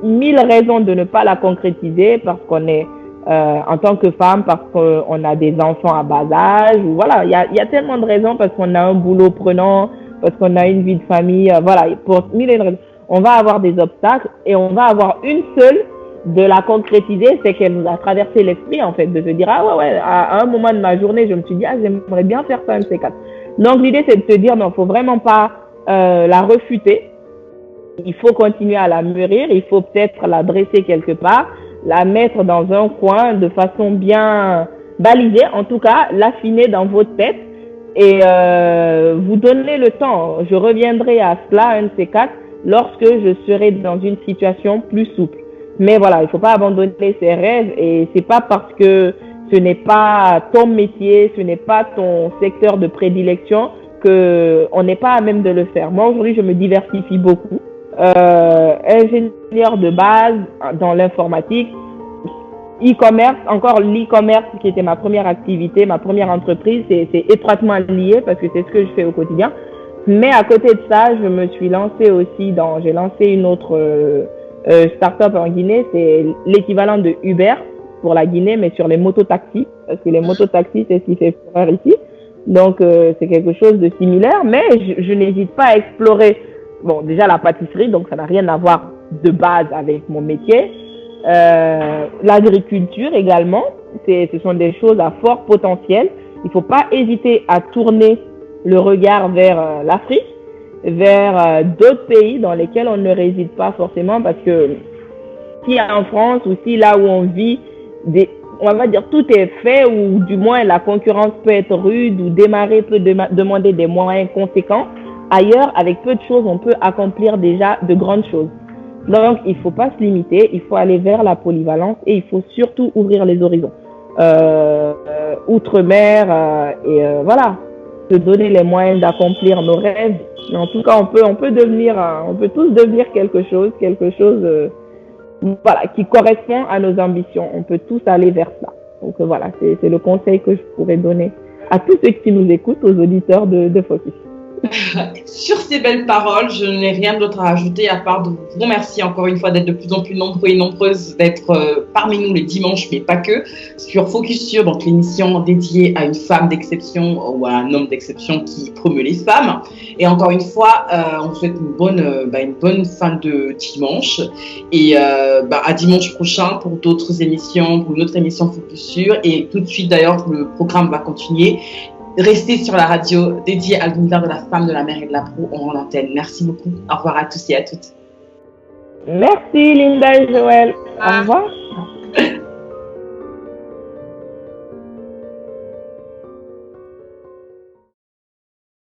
1000 raisons de ne pas la concrétiser parce qu'on est en tant que femme, parce qu'on a des enfants à bas âge, ou voilà, il y a tellement de raisons, parce qu'on a un boulot prenant, parce qu'on a une vie de famille, voilà, pour 1000 raisons. On va avoir des obstacles et on va avoir une seule de la concrétiser, c'est qu'elle nous a traversé l'esprit, en fait, de se dire, ah ouais, à un moment de ma journée, je me suis dit, ah, j'aimerais bien faire ça, MC4. Donc, l'idée, c'est de se dire, non, faut vraiment pas la refuter. Il faut continuer à la mûrir, il faut peut-être la dresser quelque part, la mettre dans un coin de façon bien balisée, en tout cas, l'affiner dans votre tête et vous donner le temps. Je reviendrai à cela, un de ces quatre, lorsque je serai dans une situation plus souple. Mais voilà, il ne faut pas abandonner ses rêves et c'est pas parce que ce n'est pas ton métier, ce n'est pas ton secteur de prédilection qu'on n'est pas à même de le faire. Moi, aujourd'hui, je me diversifie beaucoup. Ingénieur de base dans l'informatique, e-commerce, encore l'e-commerce qui était ma première activité, ma première entreprise, c'est étroitement lié parce que c'est ce que je fais au quotidien. Mais à côté de ça, je me suis lancée aussi j'ai lancé une autre start-up en Guinée, c'est l'équivalent de Uber pour la Guinée, mais sur les mototaxis, parce que les mototaxis, c'est ce qui fait fureur ici. Donc, c'est quelque chose de similaire, mais je n'hésite pas à explorer, bon, déjà la pâtisserie, donc ça n'a rien à voir de base avec mon métier. L'agriculture également, ce sont des choses à fort potentiel. Il ne faut pas hésiter à tourner le regard vers l'Afrique, vers d'autres pays dans lesquels on ne réside pas forcément, parce que si en France ou si là où on vit, on va dire tout est fait, ou du moins la concurrence peut être rude, ou démarrer peut demander des moyens conséquents, ailleurs, avec peu de choses, on peut accomplir déjà de grandes choses. Donc, il ne faut pas se limiter, il faut aller vers la polyvalence et il faut surtout ouvrir les horizons. Outre-mer, voilà, se donner les moyens d'accomplir nos rêves. Mais en tout cas, on peut tous devenir quelque chose, voilà, qui correspond à nos ambitions. On peut tous aller vers ça. Donc voilà, c'est le conseil que je pourrais donner à tous ceux qui nous écoutent, aux auditeurs de Focus. Sur ces belles paroles, je n'ai rien d'autre à ajouter à part de vous remercier encore une fois d'être de plus en plus nombreux et nombreuses, d'être parmi nous les dimanches, mais pas que, sur Focus Sur, donc l'émission dédiée à une femme d'exception ou à un homme d'exception qui promeut les femmes. Et encore une fois, on vous souhaite une bonne fin de dimanche et à dimanche prochain pour d'autres émissions, pour une autre émission Focus Sur. Et tout de suite d'ailleurs, le programme va continuer. Restez sur la radio dédiée à l'univers de la femme, de la mère et de la pro. On rend l'antenne. Merci beaucoup. Au revoir à tous et à toutes. Merci Linda et Joël. Au revoir.